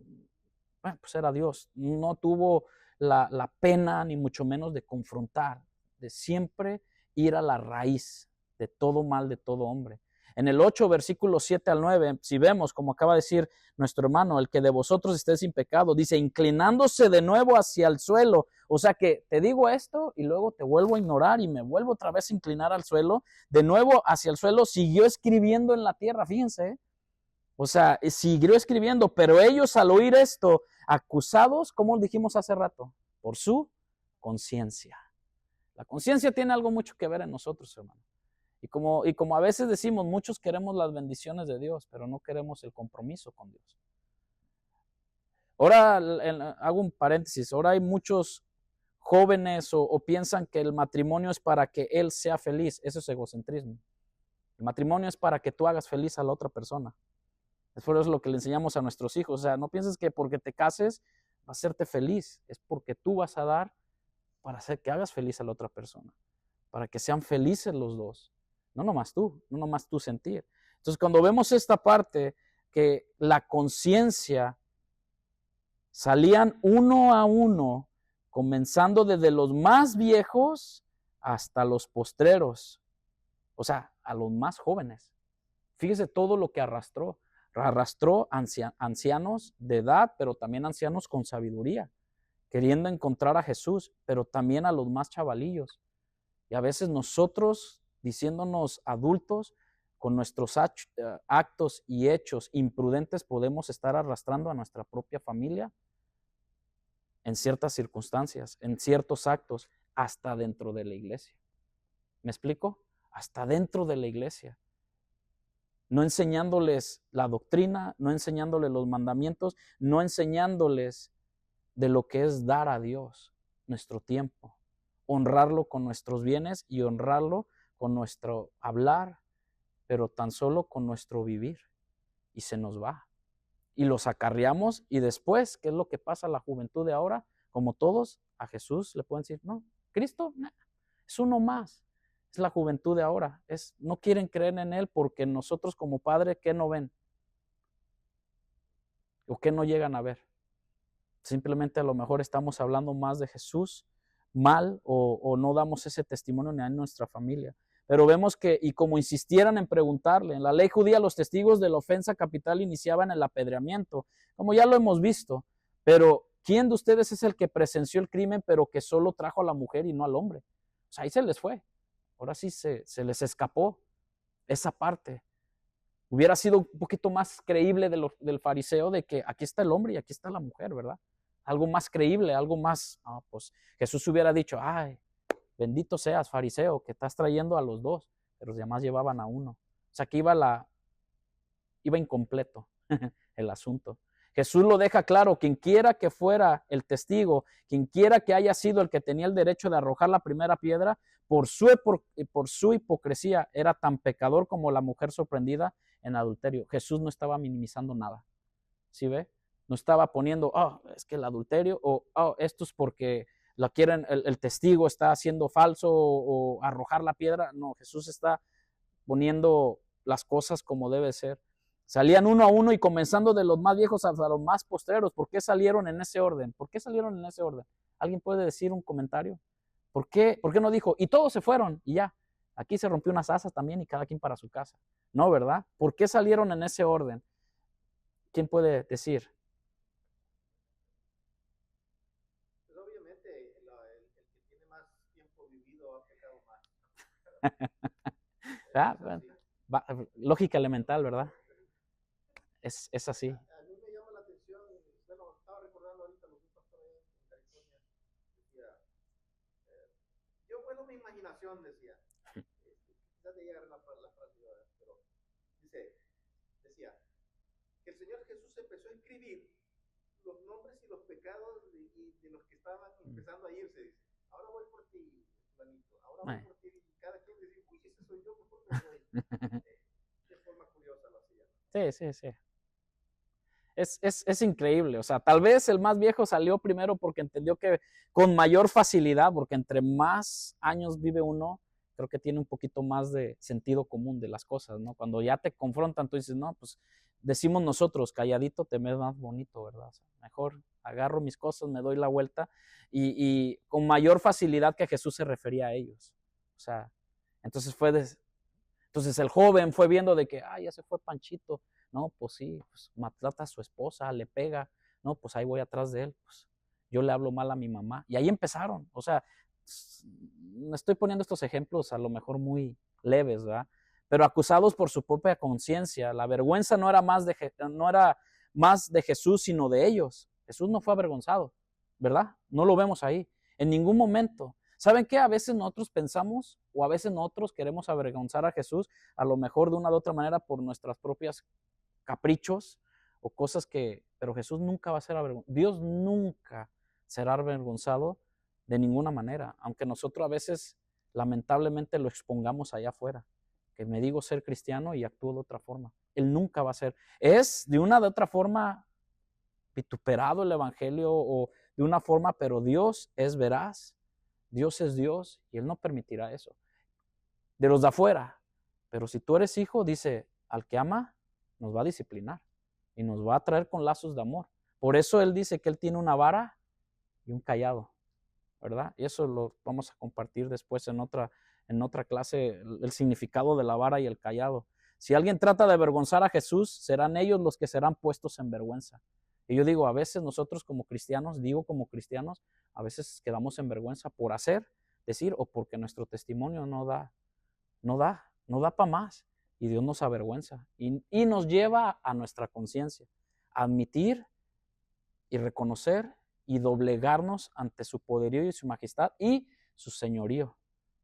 bueno, pues era Dios, no tuvo la pena ni mucho menos de confrontar, de siempre ir a la raíz de todo mal, de todo hombre. En el 8, versículos 7 al 9, si vemos, como acaba de decir nuestro hermano, el que de vosotros esté sin pecado, dice, inclinándose de nuevo hacia el suelo. O sea que te digo esto y luego te vuelvo a ignorar y me vuelvo otra vez a inclinar al suelo. De nuevo hacia el suelo, siguió escribiendo en la tierra, fíjense. O sea, siguió escribiendo, pero ellos al oír esto, acusados, como dijimos hace rato, por su conciencia. La conciencia tiene algo mucho que ver en nosotros, hermano. Y como a veces decimos, muchos queremos las bendiciones de Dios, pero no queremos el compromiso con Dios. Ahora hago un paréntesis, ahora hay muchos jóvenes o piensan que el matrimonio es para que él sea feliz. Eso es egocentrismo. El matrimonio es para que tú hagas feliz a la otra persona. Eso es lo que le enseñamos a nuestros hijos. O sea, no pienses que porque te cases va a hacerte feliz. Es porque tú vas a dar para hacer que hagas feliz a la otra persona. Para que sean felices los dos. No nomás tú sentir. Entonces, cuando vemos esta parte, que la conciencia salían uno a uno, comenzando desde los más viejos hasta los postreros. O sea, a los más jóvenes. Fíjese todo lo que arrastró. Arrastró ancianos de edad, pero también ancianos con sabiduría, queriendo encontrar a Jesús, pero también a los más chavalillos. Y a veces nosotros, diciéndonos adultos, con nuestros actos y hechos imprudentes podemos estar arrastrando a nuestra propia familia en ciertas circunstancias, en ciertos actos, hasta dentro de la iglesia. ¿Me explico? Hasta dentro de la iglesia. No enseñándoles la doctrina, no enseñándoles los mandamientos, no enseñándoles de lo que es dar a Dios nuestro tiempo, honrarlo con nuestros bienes y honrarlo con nuestro hablar, pero tan solo con nuestro vivir. Y se nos va. Y los acarreamos y después, ¿qué es lo que pasa a la juventud de ahora? Como todos, a Jesús le pueden decir, no, Cristo es uno más. Es la juventud de ahora. No quieren creer en Él porque nosotros como padre, ¿qué no ven? ¿O qué no llegan a ver? Simplemente a lo mejor estamos hablando más de Jesús mal o no damos ese testimonio ni a nuestra familia. Pero vemos que, y como insistieran en preguntarle, en la ley judía los testigos de la ofensa capital iniciaban el apedreamiento, como ya lo hemos visto. Pero ¿quién de ustedes es el que presenció el crimen pero que solo trajo a la mujer y no al hombre? O sea, ahí se les fue. Ahora sí se les escapó esa parte. Hubiera sido un poquito más creíble del fariseo de que aquí está el hombre y aquí está la mujer, ¿verdad? Algo más creíble, algo más, pues Jesús hubiera dicho, ay, bendito seas, fariseo, que estás trayendo a los dos, pero los demás llevaban a uno. O sea, que iba incompleto el asunto. Jesús lo deja claro, quien quiera que fuera el testigo, quien quiera que haya sido el que tenía el derecho de arrojar la primera piedra, por su hipocresía era tan pecador como la mujer sorprendida en adulterio. Jesús no estaba minimizando nada. ¿Sí ve? No estaba poniendo, es que el adulterio, esto es porque la quieren, el testigo está haciendo falso o arrojar la piedra. No, Jesús está poniendo las cosas como debe ser. Salían uno a uno y comenzando de los más viejos hasta los más postreros. ¿Por qué salieron en ese orden? ¿Por qué salieron en ese orden? ¿Alguien puede decir un comentario? ¿Por qué no dijo? Y todos se fueron y ya. Aquí se rompió unas asas también y cada quien para su casa. No, ¿verdad? ¿Por qué salieron en ese orden? ¿Quién puede decir? Pues obviamente el que tiene más tiempo vivido ha pecado más. Bueno, lógica elemental, ¿verdad? Es así. A mí me llama la atención, bueno, estaba recordando ahorita lo que pasó en California, decía, yo bueno mi imaginación decía, quizás de llegar la frase, pero decía, que el Señor Jesús empezó a escribir los nombres y los pecados de los que estaban empezando a irse, dice, ahora voy por ti, manito, ahora voy por ti, y cada quien dice, uy, ese soy yo, mejor me voy. De forma curiosa lo hacía. Sí. Es increíble, o sea, tal vez el más viejo salió primero porque entendió que con mayor facilidad, porque entre más años vive uno, creo que tiene un poquito más de sentido común de las cosas, ¿no? Cuando ya te confrontan, tú dices, no, pues decimos nosotros, calladito te ves más bonito, ¿verdad? O sea, mejor agarro mis cosas, me doy la vuelta y con mayor facilidad que Jesús se refería a ellos. O sea, entonces entonces el joven fue viendo de que, ya se fue Panchito. No, pues sí, pues maltrata a su esposa, le pega. No, pues ahí voy atrás de él. Pues yo le hablo mal a mi mamá. Y ahí empezaron. O sea, me estoy poniendo estos ejemplos a lo mejor muy leves, ¿verdad? Pero acusados por su propia conciencia. La vergüenza no era más de Jesús, sino de ellos. Jesús no fue avergonzado, ¿verdad? No lo vemos ahí. En ningún momento. ¿Saben qué? A veces nosotros pensamos o a veces nosotros queremos avergonzar a Jesús, a lo mejor de una u otra manera por nuestras propias caprichos o cosas pero Jesús nunca va a ser avergonzado. Dios nunca será avergonzado de ninguna manera, aunque nosotros a veces lamentablemente lo expongamos allá afuera, que me digo ser cristiano y actúo de otra forma. Él nunca va a ser. Es de una de otra forma vituperado el evangelio o de una forma, pero Dios es veraz. Dios es Dios y Él no permitirá eso. De los de afuera. Pero si tú eres hijo, dice, al que ama, nos va a disciplinar y nos va a traer con lazos de amor. Por eso Él dice que Él tiene una vara y un cayado, ¿verdad? Y eso lo vamos a compartir después en otra clase, el significado de la vara y el cayado. Si alguien trata de avergonzar a Jesús, serán ellos los que serán puestos en vergüenza. Y yo digo, a veces nosotros como cristianos, a veces quedamos en vergüenza por decir, o porque nuestro testimonio no da para más. Y Dios nos avergüenza y nos lleva a nuestra conciencia, a admitir y reconocer y doblegarnos ante su poderío y su majestad y su señorío.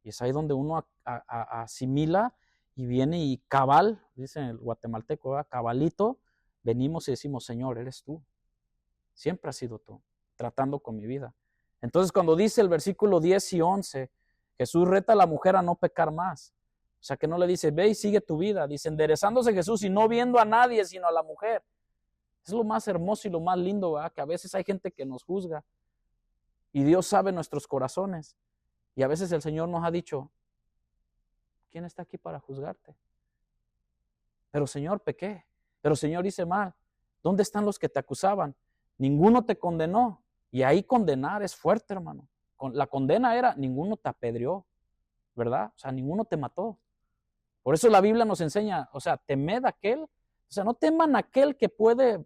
Y es ahí donde uno asimila y viene y cabal, dice el guatemalteco, ¿verdad? Cabalito, venimos y decimos, Señor, eres tú. Siempre has sido tú, tratando con mi vida. Entonces cuando dice el versículo 10 y 11, Jesús reta a la mujer a no pecar más. O sea, que no le dice, ve y sigue tu vida. Dice, enderezándose Jesús y no viendo a nadie, sino a la mujer. Es lo más hermoso y lo más lindo, ¿verdad? Que a veces hay gente que nos juzga. Y Dios sabe nuestros corazones. Y a veces el Señor nos ha dicho, ¿quién está aquí para juzgarte? Pero Señor, pequé. Pero Señor, hice mal. ¿Dónde están los que te acusaban? Ninguno te condenó. Y ahí condenar es fuerte, hermano. La condena era, ninguno te apedreó, ¿verdad? O sea, ninguno te mató. Por eso la Biblia nos enseña, o sea, temed aquel, o sea, no teman aquel que puede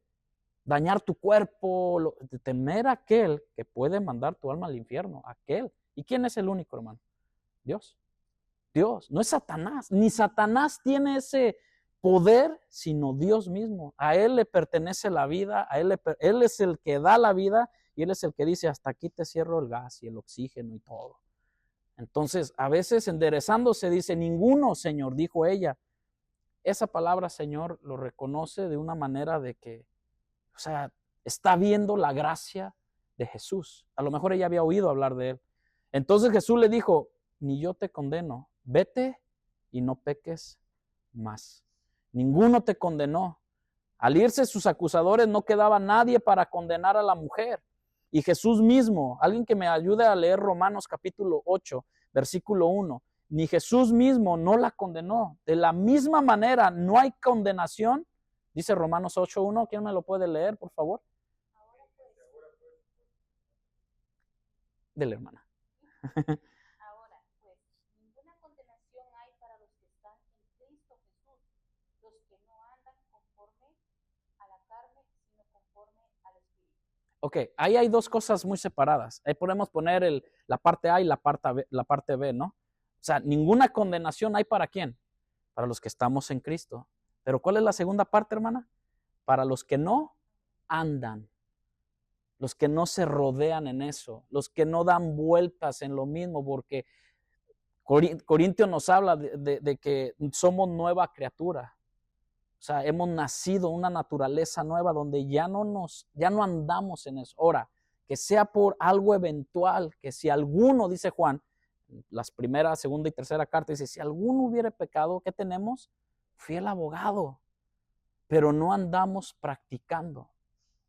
dañar tu cuerpo, temer aquel que puede mandar tu alma al infierno, aquel. ¿Y quién es el único, hermano? Dios. Dios, no es Satanás, ni Satanás tiene ese poder, sino Dios mismo. A Él le pertenece la vida, Él es el que da la vida y Él es el que dice, hasta aquí te cierro el gas y el oxígeno y todo. Entonces, a veces enderezándose dice, ninguno, Señor, dijo ella. Esa palabra, Señor, lo reconoce de una manera de que, o sea, está viendo la gracia de Jesús. A lo mejor ella había oído hablar de Él. Entonces Jesús le dijo, ni yo te condeno, vete y no peques más. Ninguno te condenó. Al irse sus acusadores no quedaba nadie para condenar a la mujer. Y Jesús mismo, alguien que me ayude a leer Romanos capítulo 8, versículo 1, ni Jesús mismo no la condenó. De la misma manera no hay condenación, dice Romanos 8:1. ¿Quién me lo puede leer, por favor? Dele, hermana. Ahora, pues, ninguna condenación hay para los que están en Cristo Jesús, los que no andan conforme a la carne, sino conforme al Espíritu. Ok, ahí hay dos cosas muy separadas. Ahí podemos poner la parte A y la parte B, ¿no? O sea, ninguna condenación hay para quién. para los que estamos en Cristo. Pero ¿cuál es la segunda parte, hermana? Para los que no andan, los que no se rodean en eso, los que no dan vueltas en lo mismo, porque Corintios nos habla de que somos nueva criatura. O sea, hemos nacido una naturaleza nueva donde ya no andamos en eso. Ahora, que sea por algo eventual, que si alguno, dice Juan, las primera, segunda y tercera carta, dice, si alguno hubiera pecado, ¿qué tenemos? Fiel abogado. Pero no andamos practicando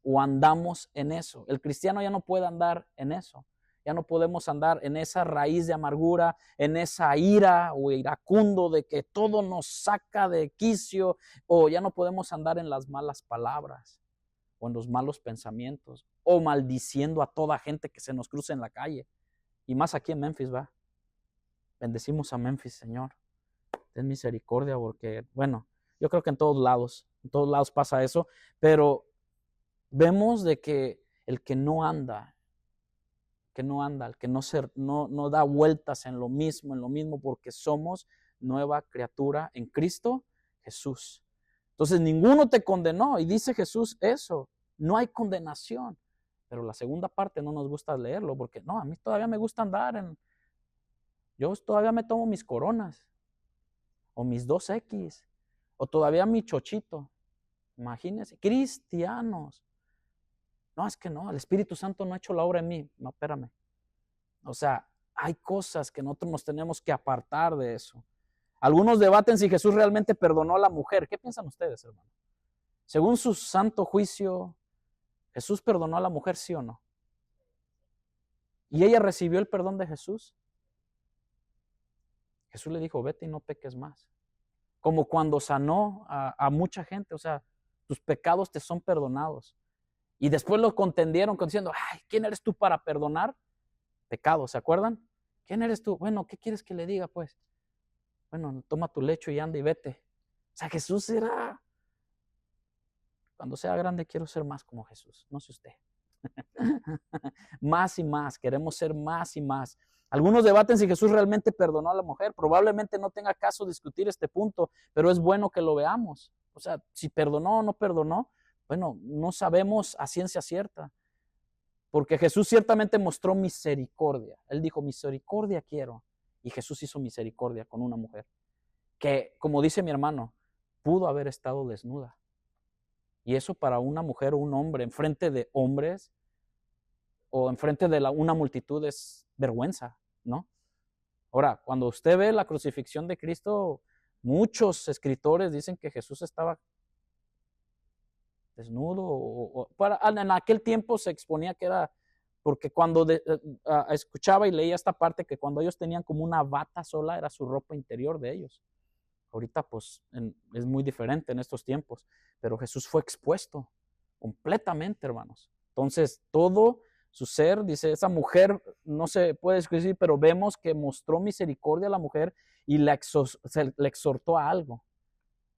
o andamos en eso. El cristiano ya no puede andar en eso. Ya no podemos andar en esa raíz de amargura, en esa ira o iracundo de que todo nos saca de quicio, o ya no podemos andar en las malas palabras o en los malos pensamientos o maldiciendo a toda gente que se nos cruce en la calle. Y más aquí en Memphis, va. Bendecimos a Memphis, Señor. Ten misericordia porque, bueno, yo creo que en todos lados pasa eso, pero vemos de que el que no anda, el que no da vueltas en lo mismo, porque somos nueva criatura en Cristo Jesús. Entonces ninguno te condenó, y dice Jesús eso, no hay condenación. Pero la segunda parte no nos gusta leerlo, porque no, a mí todavía me gusta andar yo todavía me tomo mis coronas, o mis 2X, o todavía mi chochito. Imagínense, cristianos. No, es que no, el Espíritu Santo no ha hecho la obra en mí. No, espérame. O sea, hay cosas que nosotros nos tenemos que apartar de eso. Algunos debaten si Jesús realmente perdonó a la mujer. ¿Qué piensan ustedes, hermano? Según su santo juicio, ¿Jesús perdonó a la mujer, sí o no? ¿Y ella recibió el perdón de Jesús? Jesús le dijo, vete y no peques más. Como cuando sanó a mucha gente, o sea, tus pecados te son perdonados. Y después lo contendieron diciendo, ay, ¿quién eres tú para perdonar pecados? ¿Se acuerdan? ¿Quién eres tú? Bueno, ¿qué quieres que le diga, pues? Bueno, toma tu lecho y anda y vete. O sea, Jesús era... Cuando sea grande quiero ser más como Jesús, no sé usted. Más y más, queremos ser más y más. Algunos debaten si Jesús realmente perdonó a la mujer. Probablemente no tenga caso discutir este punto, pero es bueno que lo veamos. O sea, si perdonó o no perdonó, bueno, no sabemos a ciencia cierta. Porque Jesús ciertamente mostró misericordia. Él dijo, misericordia quiero. Y Jesús hizo misericordia con una mujer que, como dice mi hermano, pudo haber estado desnuda. Y eso para una mujer o un hombre enfrente de hombres o enfrente de una multitud es vergüenza, ¿no? Ahora, cuando usted ve la crucifixión de Cristo, muchos escritores dicen que Jesús estaba desnudo. En aquel tiempo se exponía que era, porque cuando escuchaba y leía esta parte, que cuando ellos tenían como una bata sola, era su ropa interior de ellos. Ahorita pues es muy diferente en estos tiempos, pero Jesús fue expuesto completamente, hermanos. Entonces, todo su ser, dice, esa mujer, no se puede describir, pero vemos que mostró misericordia a la mujer y le exhortó a algo,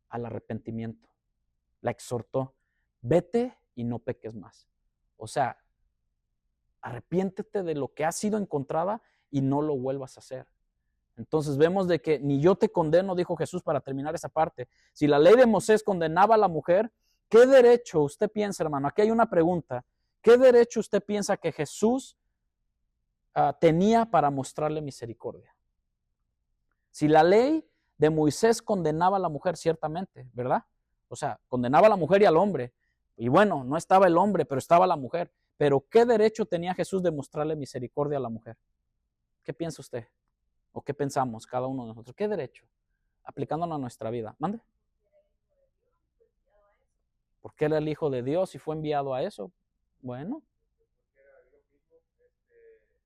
al arrepentimiento. La exhortó, vete y no peques más. O sea, arrepiéntete de lo que ha sido encontrada y no lo vuelvas a hacer. Entonces vemos de que ni yo te condeno, dijo Jesús para terminar esa parte. Si la ley de Moisés condenaba a la mujer, ¿qué derecho usted piensa, hermano? Aquí hay una pregunta. ¿Qué derecho usted piensa que Jesús tenía para mostrarle misericordia? Si la ley de Moisés condenaba a la mujer, ciertamente, ¿verdad? O sea, condenaba a la mujer y al hombre. Y bueno, no estaba el hombre, pero estaba la mujer. Pero ¿qué derecho tenía Jesús de mostrarle misericordia a la mujer? ¿Qué piensa usted? ¿O qué pensamos cada uno de nosotros? ¿Qué derecho? Aplicándolo a nuestra vida. ¿Mande? Porque era el Hijo de Dios y fue enviado a eso. Bueno.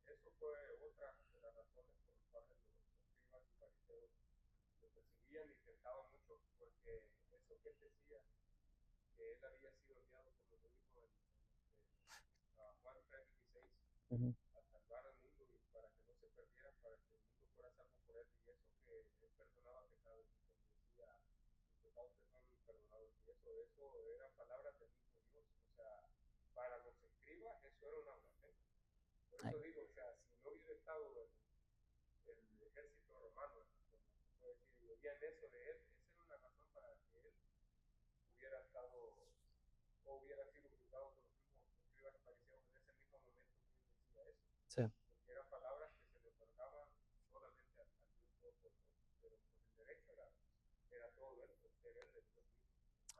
Eso fue otra de las razones por las cuales los escribas y fariseos lo perseguían y intentaban mucho, porque eso que él decía, que él había sido enviado, como lo dijo en Juan 3:16, a salvar al mundo y para que no se perdiera, para que el mundo fuera salvo por él, y eso que él perdonaba pecados, y como decía, los pecados te son perdonados, y eso eran palabras del mismo Dios. O sea, para los escribas eso era una blasfemia. Por eso digo, o sea, si no hubiera estado el ejército romano, como se puede decir, y oían eso de él, o hubiera sido juzgado por los mismos escribas y fariseos en ese mismo momento que él decía eso. Sí. Porque eran palabras que se le otorgaban solamente al Dios Todopoderoso, pero pues el derecho era todo él, era él el Dios mismo.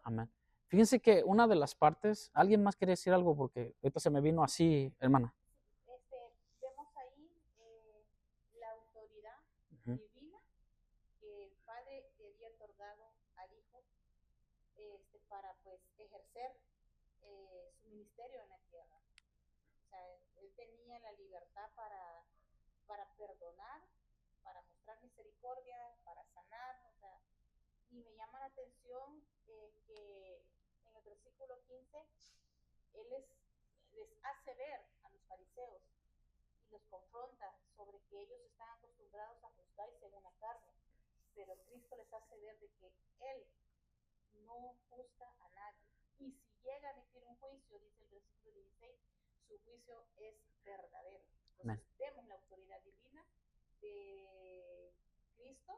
Amén. Fíjense que una de las partes, ¿alguien más quiere decir algo? Porque ahorita se me vino así, hermana. Vemos ahí la autoridad Ujú. divina que el Padre le había otorgado al Hijo para pues ejercer su ministerio en la tierra. O sea, él tenía la libertad para perdonar, para mostrar misericordia, para sanar, o sea, y me llama la atención que en el versículo 15 él les hace ver a los fariseos y los confronta sobre que ellos están acostumbrados a juzgar según la carne, pero Cristo les hace ver de que él no juzga a nadie, y si llega a emitir un juicio, dice el versículo 16, su juicio es verdadero. Entonces vemos la autoridad divina de Cristo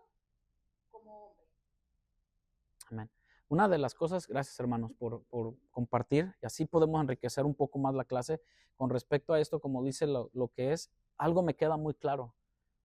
como hombre. Amén. Una de las cosas, gracias hermanos por compartir, y así podemos enriquecer un poco más la clase con respecto a esto, como dice lo que es, algo me queda muy claro.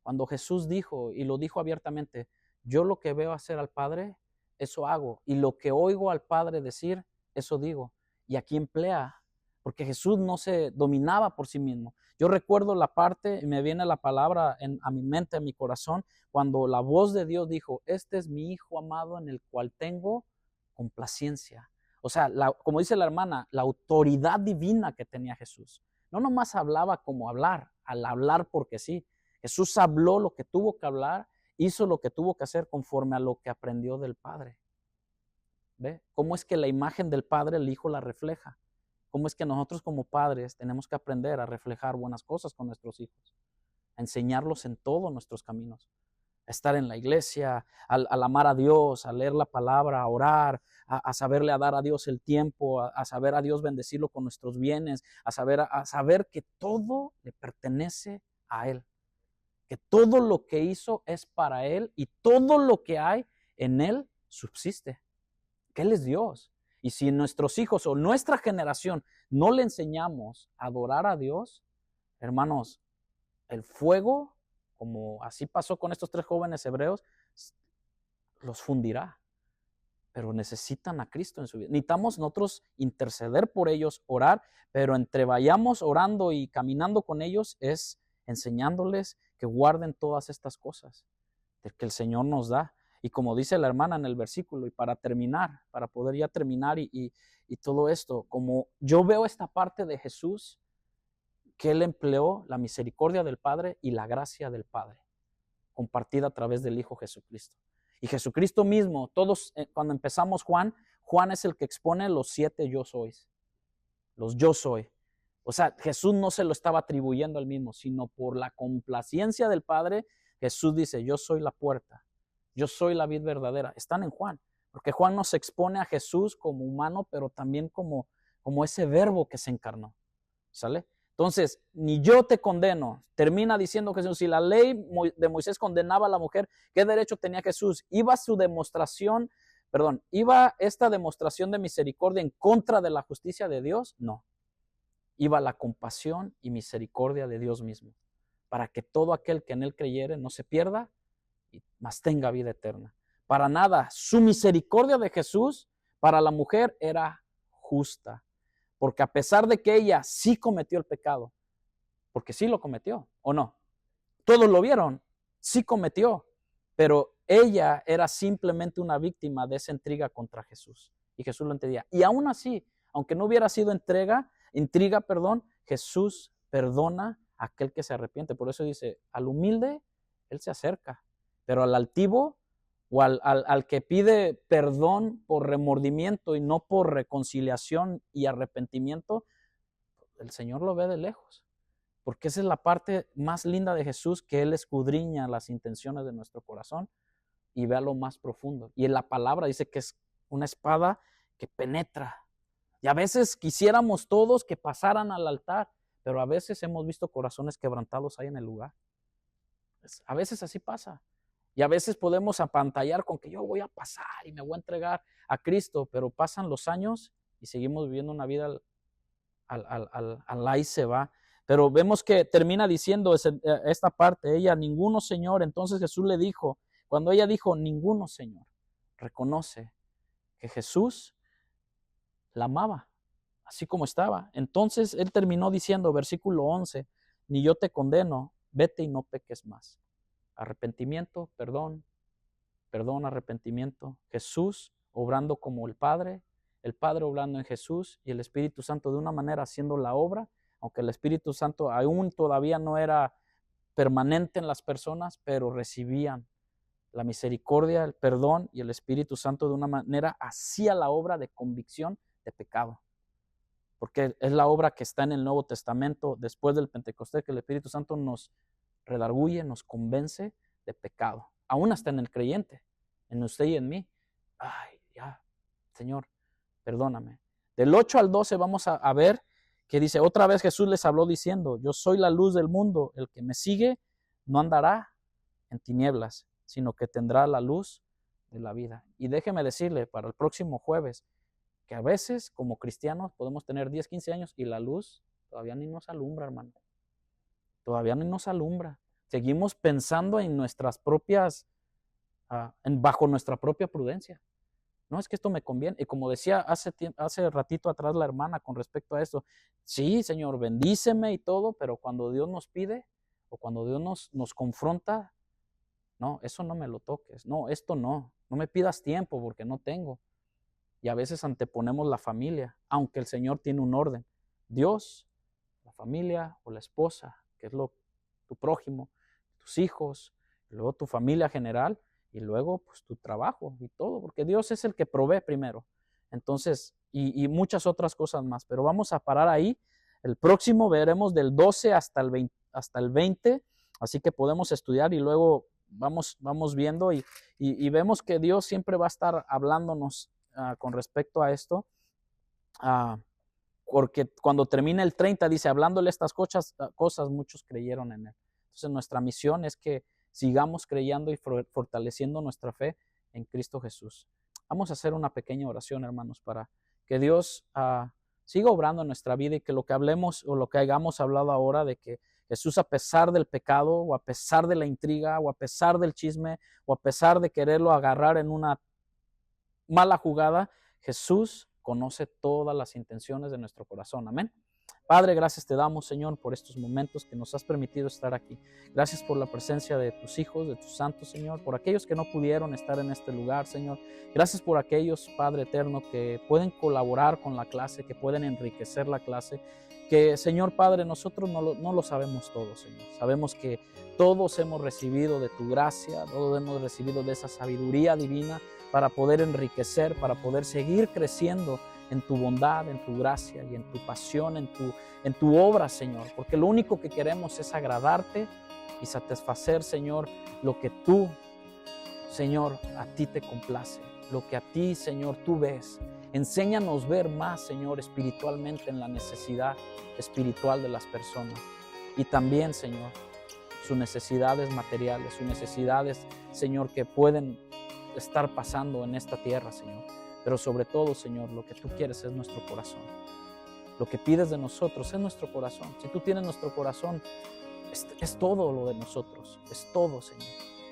Cuando Jesús dijo, y lo dijo abiertamente, yo lo que veo hacer al Padre, eso hago, y lo que oigo al Padre decir, eso digo. Y aquí emplea, porque Jesús no se dominaba por sí mismo. Yo recuerdo la parte, y me viene la palabra a mi mente, a mi corazón, cuando la voz de Dios dijo, este es mi Hijo amado en el cual tengo complacencia. O sea, como dice la hermana, la autoridad divina que tenía Jesús. No nomás hablaba como hablar, al hablar porque sí. Jesús habló lo que tuvo que hablar, hizo lo que tuvo que hacer conforme a lo que aprendió del Padre. ¿Ve? ¿Cómo es que la imagen del Padre el Hijo la refleja? ¿Cómo es que nosotros como padres tenemos que aprender a reflejar buenas cosas con nuestros hijos? A enseñarlos en todos nuestros caminos. A estar en la iglesia, al amar a Dios, a leer la palabra, a orar, a saberle a dar a Dios el tiempo, a saber a Dios bendecirlo con nuestros bienes, a saber que todo le pertenece a Él. Que todo lo que hizo es para Él y todo lo que hay en Él subsiste. Que Él es Dios. Y si nuestros hijos o nuestra generación no le enseñamos a adorar a Dios, hermanos, el fuego, como así pasó con estos 3 jóvenes hebreos, los fundirá. Pero necesitan a Cristo en su vida. Necesitamos nosotros interceder por ellos, orar, pero entre vayamos orando y caminando con ellos es enseñándoles que guarden todas estas cosas que el Señor nos da. Y como dice la hermana en el versículo, y para terminar, para poder ya terminar y todo esto, como yo veo esta parte de Jesús, que Él empleó la misericordia del Padre y la gracia del Padre, compartida a través del Hijo Jesucristo. Y Jesucristo mismo, todos, cuando empezamos Juan es el que expone los 7 yo sois, los yo soy. O sea, Jesús no se lo estaba atribuyendo al mismo, sino por la complacencia del Padre, Jesús dice, yo soy la puerta, yo soy la vid verdadera. Están en Juan, porque Juan nos expone a Jesús como humano, pero también como ese verbo que se encarnó. ¿Sale? Entonces, ni yo te condeno. Termina diciendo Jesús, si la ley de Moisés condenaba a la mujer, ¿qué derecho tenía Jesús? ¿Iba esta demostración de misericordia en contra de la justicia de Dios? No. Iba la compasión y misericordia de Dios mismo, para que todo aquel que en Él creyere no se pierda, mas tenga vida eterna. Para nada, su misericordia de Jesús para la mujer era justa. Porque a pesar de que ella sí cometió el pecado, porque sí lo cometió, ¿o no? Todos lo vieron, sí cometió, pero ella era simplemente una víctima de esa intriga contra Jesús. Y Jesús lo entendía. Y aún así, aunque no hubiera sido intriga, Jesús perdona a aquel que se arrepiente. Por eso dice, al humilde, Él se acerca, pero al altivo o al que pide perdón por remordimiento y no por reconciliación y arrepentimiento, el Señor lo ve de lejos. Porque esa es la parte más linda de Jesús, que Él escudriña las intenciones de nuestro corazón y ve a lo más profundo. Y en la palabra dice que es una espada que penetra. Y a veces quisiéramos todos que pasaran al altar, pero a veces hemos visto corazones quebrantados ahí en el lugar. A veces así pasa. Y a veces podemos apantallar con que yo voy a pasar y me voy a entregar a Cristo, pero pasan los años y seguimos viviendo una vida al ahí se va. Pero vemos que termina diciendo esta parte, ella, ninguno, Señor. Entonces Jesús le dijo, cuando ella dijo, ninguno, Señor, reconoce que Jesús la amaba, así como estaba. Entonces él terminó diciendo, versículo 11, ni yo te condeno, vete y no peques más. Arrepentimiento, perdón, arrepentimiento. Jesús obrando como el Padre obrando en Jesús y el Espíritu Santo de una manera haciendo la obra, aunque el Espíritu Santo aún todavía no era permanente en las personas, pero recibían la misericordia, el perdón, y el Espíritu Santo de una manera hacía la obra de convicción de pecado. Porque es la obra que está en el Nuevo Testamento después del Pentecostés, que el Espíritu Santo nos redarguye, nos convence de pecado. Aún hasta en el creyente, en usted y en mí. Ay, ya, Señor, perdóname. Del 8 al 12 vamos a ver que dice, otra vez Jesús les habló diciendo, yo soy la luz del mundo, el que me sigue no andará en tinieblas, sino que tendrá la luz de la vida. Y déjeme decirle, para el próximo jueves, que a veces como cristianos podemos tener 10, 15 años y la luz todavía ni nos alumbra, hermano. Todavía ni nos alumbra. Seguimos pensando en nuestras propias, bajo nuestra propia prudencia. No, es que esto me conviene. Y como decía hace ratito atrás la hermana con respecto a esto, sí, Señor, bendíceme y todo, pero cuando Dios nos pide o cuando Dios nos confronta, no, eso no me lo toques. No, esto no me pidas tiempo porque no tengo. Y a veces anteponemos la familia, aunque el Señor tiene un orden. Dios, la familia o la esposa, que es tu prójimo, tus hijos, y luego tu familia general, y luego pues tu trabajo y todo, porque Dios es el que provee primero. Entonces, y muchas otras cosas más. Pero vamos a parar ahí. El próximo veremos del 12 hasta el 20, así que podemos estudiar y luego vamos viendo y vemos que Dios siempre va a estar hablándonos con respecto a esto, porque cuando termina el 30 dice, hablándole estas cosas, muchos creyeron en él. Entonces nuestra misión es que sigamos creyendo y fortaleciendo nuestra fe en Cristo Jesús. Vamos a hacer una pequeña oración, hermanos, para que Dios siga obrando en nuestra vida y que lo que hablemos o lo que hayamos hablado ahora de que Jesús, a pesar del pecado o a pesar de la intriga o a pesar del chisme o a pesar de quererlo agarrar en una mala jugada, Jesús conoce todas las intenciones de nuestro corazón. Amén. Padre, gracias te damos, Señor, por estos momentos que nos has permitido estar aquí. Gracias por la presencia de tus hijos, de tus santos, Señor, por aquellos que no pudieron estar en este lugar, Señor. Gracias por aquellos, Padre eterno, que pueden colaborar con la clase, que pueden enriquecer la clase. Que, Señor Padre, nosotros no lo sabemos todo, Señor. Sabemos que todos hemos recibido de tu gracia, todos hemos recibido de esa sabiduría divina para poder enriquecer, para poder seguir creciendo en tu bondad, en tu gracia y en tu pasión, en tu obra, Señor. Porque lo único que queremos es agradarte y satisfacer, Señor, lo que tú, Señor, a ti te complace. Lo que a ti, Señor, tú ves. Enséñanos ver más, Señor, espiritualmente en la necesidad espiritual de las personas. Y también, Señor, sus necesidades materiales, sus necesidades, Señor, que pueden estar pasando en esta tierra, Señor. Pero sobre todo, Señor, lo que tú quieres es nuestro corazón. Lo que pides de nosotros es nuestro corazón. Si tú tienes nuestro corazón, es todo lo de nosotros. Es todo, Señor.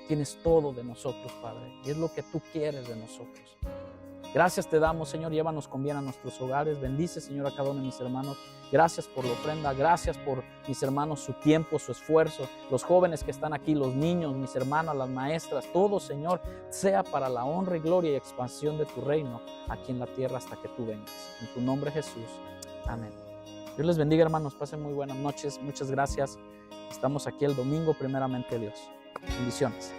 Tienes todo de nosotros, Padre. Y es lo que tú quieres de nosotros. Gracias te damos, Señor. Llévanos con bien a nuestros hogares. Bendice, Señor, a cada uno de mis hermanos. Gracias por la ofrenda. Gracias por mis hermanos, su tiempo, su esfuerzo. Los jóvenes que están aquí, los niños, mis hermanas, las maestras. Todo, Señor, sea para la honra y gloria y expansión de tu reino aquí en la tierra hasta que tú vengas. En tu nombre, Jesús. Amén. Dios les bendiga, hermanos. Pasen muy buenas noches. Muchas gracias. Estamos aquí el domingo, primeramente Dios. Bendiciones.